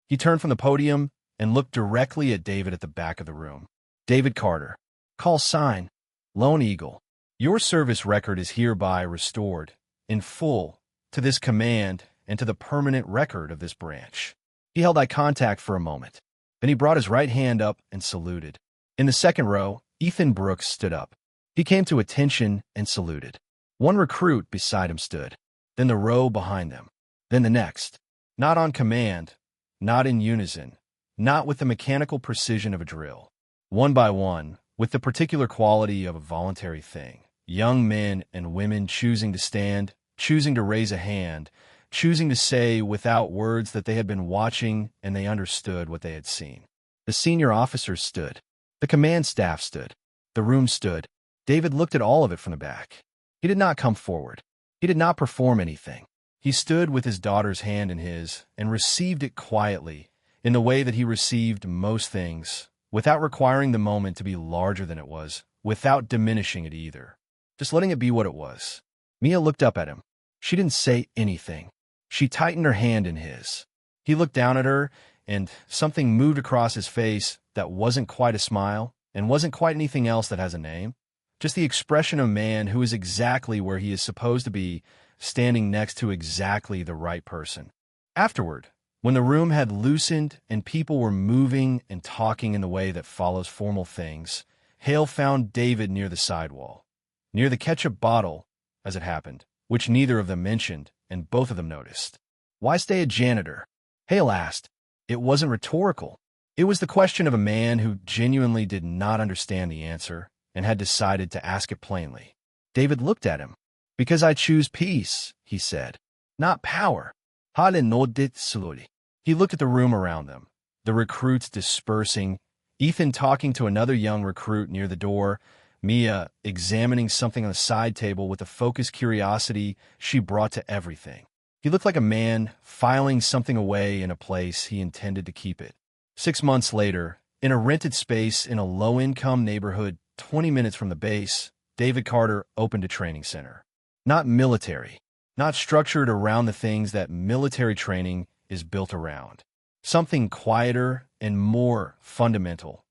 He turned from the podium and looked directly at David at the back of the room. David Carter. Call sign, Lone Eagle. Your service record is hereby restored, in full, to this command and to the permanent record of this branch. He held eye contact for a moment. Then he brought his right hand up and saluted. In the second row, Ethan Brooks stood up. He came to attention and saluted. One recruit beside him stood, then the row behind them, then the next. Not on command, not in unison, not with the mechanical precision of a drill. One by one, with the particular quality of a voluntary thing. Young men and women choosing to stand, choosing to raise a hand, choosing to say without words that they had been watching and they understood what they had seen. The senior officers stood. The command staff stood. The room stood. David looked at all of it from the back. He did not come forward. He did not perform anything. He stood with his daughter's hand in his and received it quietly, in the way that he received most things, without requiring the moment to be larger than it was, without diminishing it either. Just letting it be what it was. Mia looked up at him. She didn't say anything. She tightened her hand in his. He looked down at her, and something moved across his face that wasn't quite a smile, and wasn't quite anything else that has a name. Just the expression of a man who is exactly where he is supposed to be, standing next to exactly the right person. Afterward, when the room had loosened and people were moving and talking in the way that follows formal things, Hale found David near the sidewall. Near the ketchup bottle, as it happened, which neither of them mentioned, and both of them noticed. Why stay a janitor? Hale asked. It wasn't rhetorical. It was the question of a man who genuinely did not understand the answer and had decided to ask it plainly. David looked at him. Because I choose peace, he said, not power. Hale nodded slowly. He looked at the room around them, the recruits dispersing, Ethan talking to another young recruit near the door, Mia examining something on the side table with the focused curiosity she brought to everything. He looked like a man filing something away in a place he intended to keep it. 6 months later, in a rented space in a low-income neighborhood 20 minutes from the base, David Carter opened a training center. Not military, not structured around the things that military training is built around. Something quieter and more fundamental.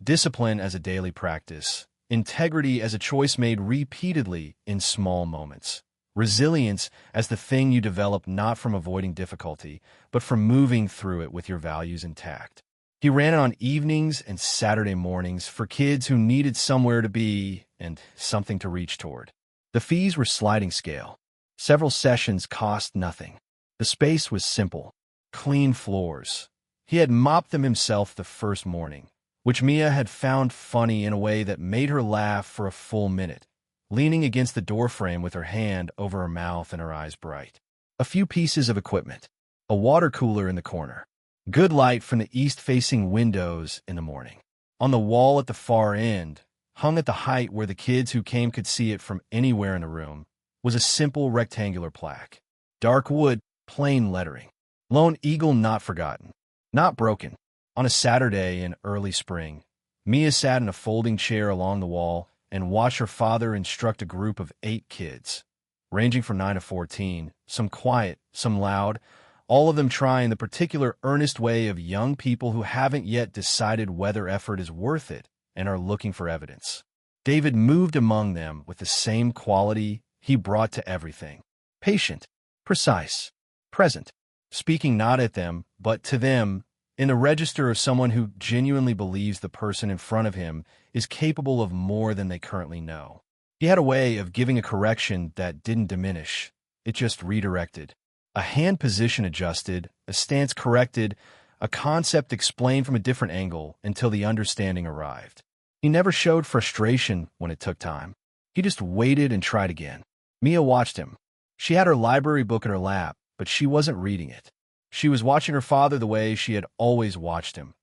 Discipline as a daily practice. Integrity as a choice made repeatedly in small moments. Resilience as the thing you develop not from avoiding difficulty, but from moving through it with your values intact. He ran it on evenings and Saturday mornings for kids who needed somewhere to be and something to reach toward. The fees were sliding scale. Several sessions cost nothing. The space was simple. Clean floors. He had mopped them himself the first morning, which Mia had found funny in a way that made her laugh for a full minute, leaning against the doorframe with her hand over her mouth and her eyes bright. A few pieces of equipment. A water cooler in the corner. Good light from the east-facing windows in the morning. On the wall at the far end, hung at the height where the kids who came could see it from anywhere in the room, was a simple rectangular plaque. Dark wood, plain lettering. Lone Eagle not forgotten. Not broken. On a Saturday in early spring, Mia sat in a folding chair along the wall and watched her father instruct a group of 8 kids, ranging from 9 to 14, some quiet, some loud, all of them trying the particular earnest way of young people who haven't yet decided whether effort is worth it and are looking for evidence. David moved among them with the same quality he brought to everything. Patient, precise, present, speaking not at them, but to them, in the register of someone who genuinely believes the person in front of him is capable of more than they currently know. He had a way of giving a correction that didn't diminish, it just redirected. A hand position adjusted, a stance corrected, a concept explained from a different angle until the understanding arrived. He never showed frustration when it took time. He just waited and tried again. Mia watched him. She had her library book in her lap, but she wasn't reading it. She was watching her father the way she had always watched him,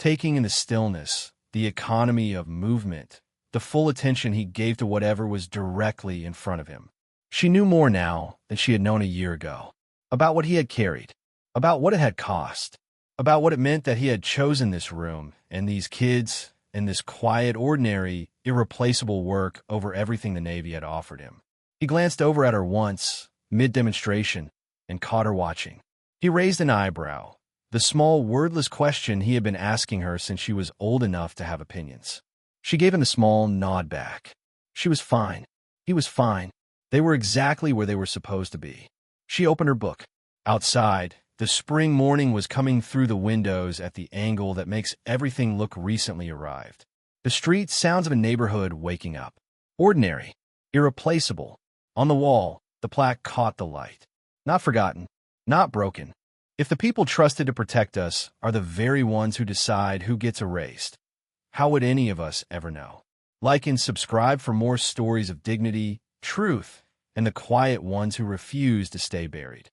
taking in the stillness, the economy of movement, the full attention he gave to whatever was directly in front of him. She knew more now than she had known a year ago. About what he had carried, about what it had cost, about what it meant that he had chosen this room and these kids and this quiet, ordinary, irreplaceable work over everything the Navy had offered him. He glanced over at her once, mid-demonstration, and caught her watching. He raised an eyebrow, the small, wordless question he had been asking her since she was old enough to have opinions. She gave him a small nod back. She was fine. He was fine. They were exactly where they were supposed to be. She opened her book. Outside, the spring morning was coming through the windows at the angle that makes everything look recently arrived. The street sounds of a neighborhood waking up. Ordinary. Irreplaceable. On the wall, the plaque caught the light. Not forgotten. Not broken. If the people trusted to protect us are the very ones who decide who gets erased, how would any of us ever know? Like and subscribe for more stories of dignity, truth, and the quiet ones who refuse to stay buried.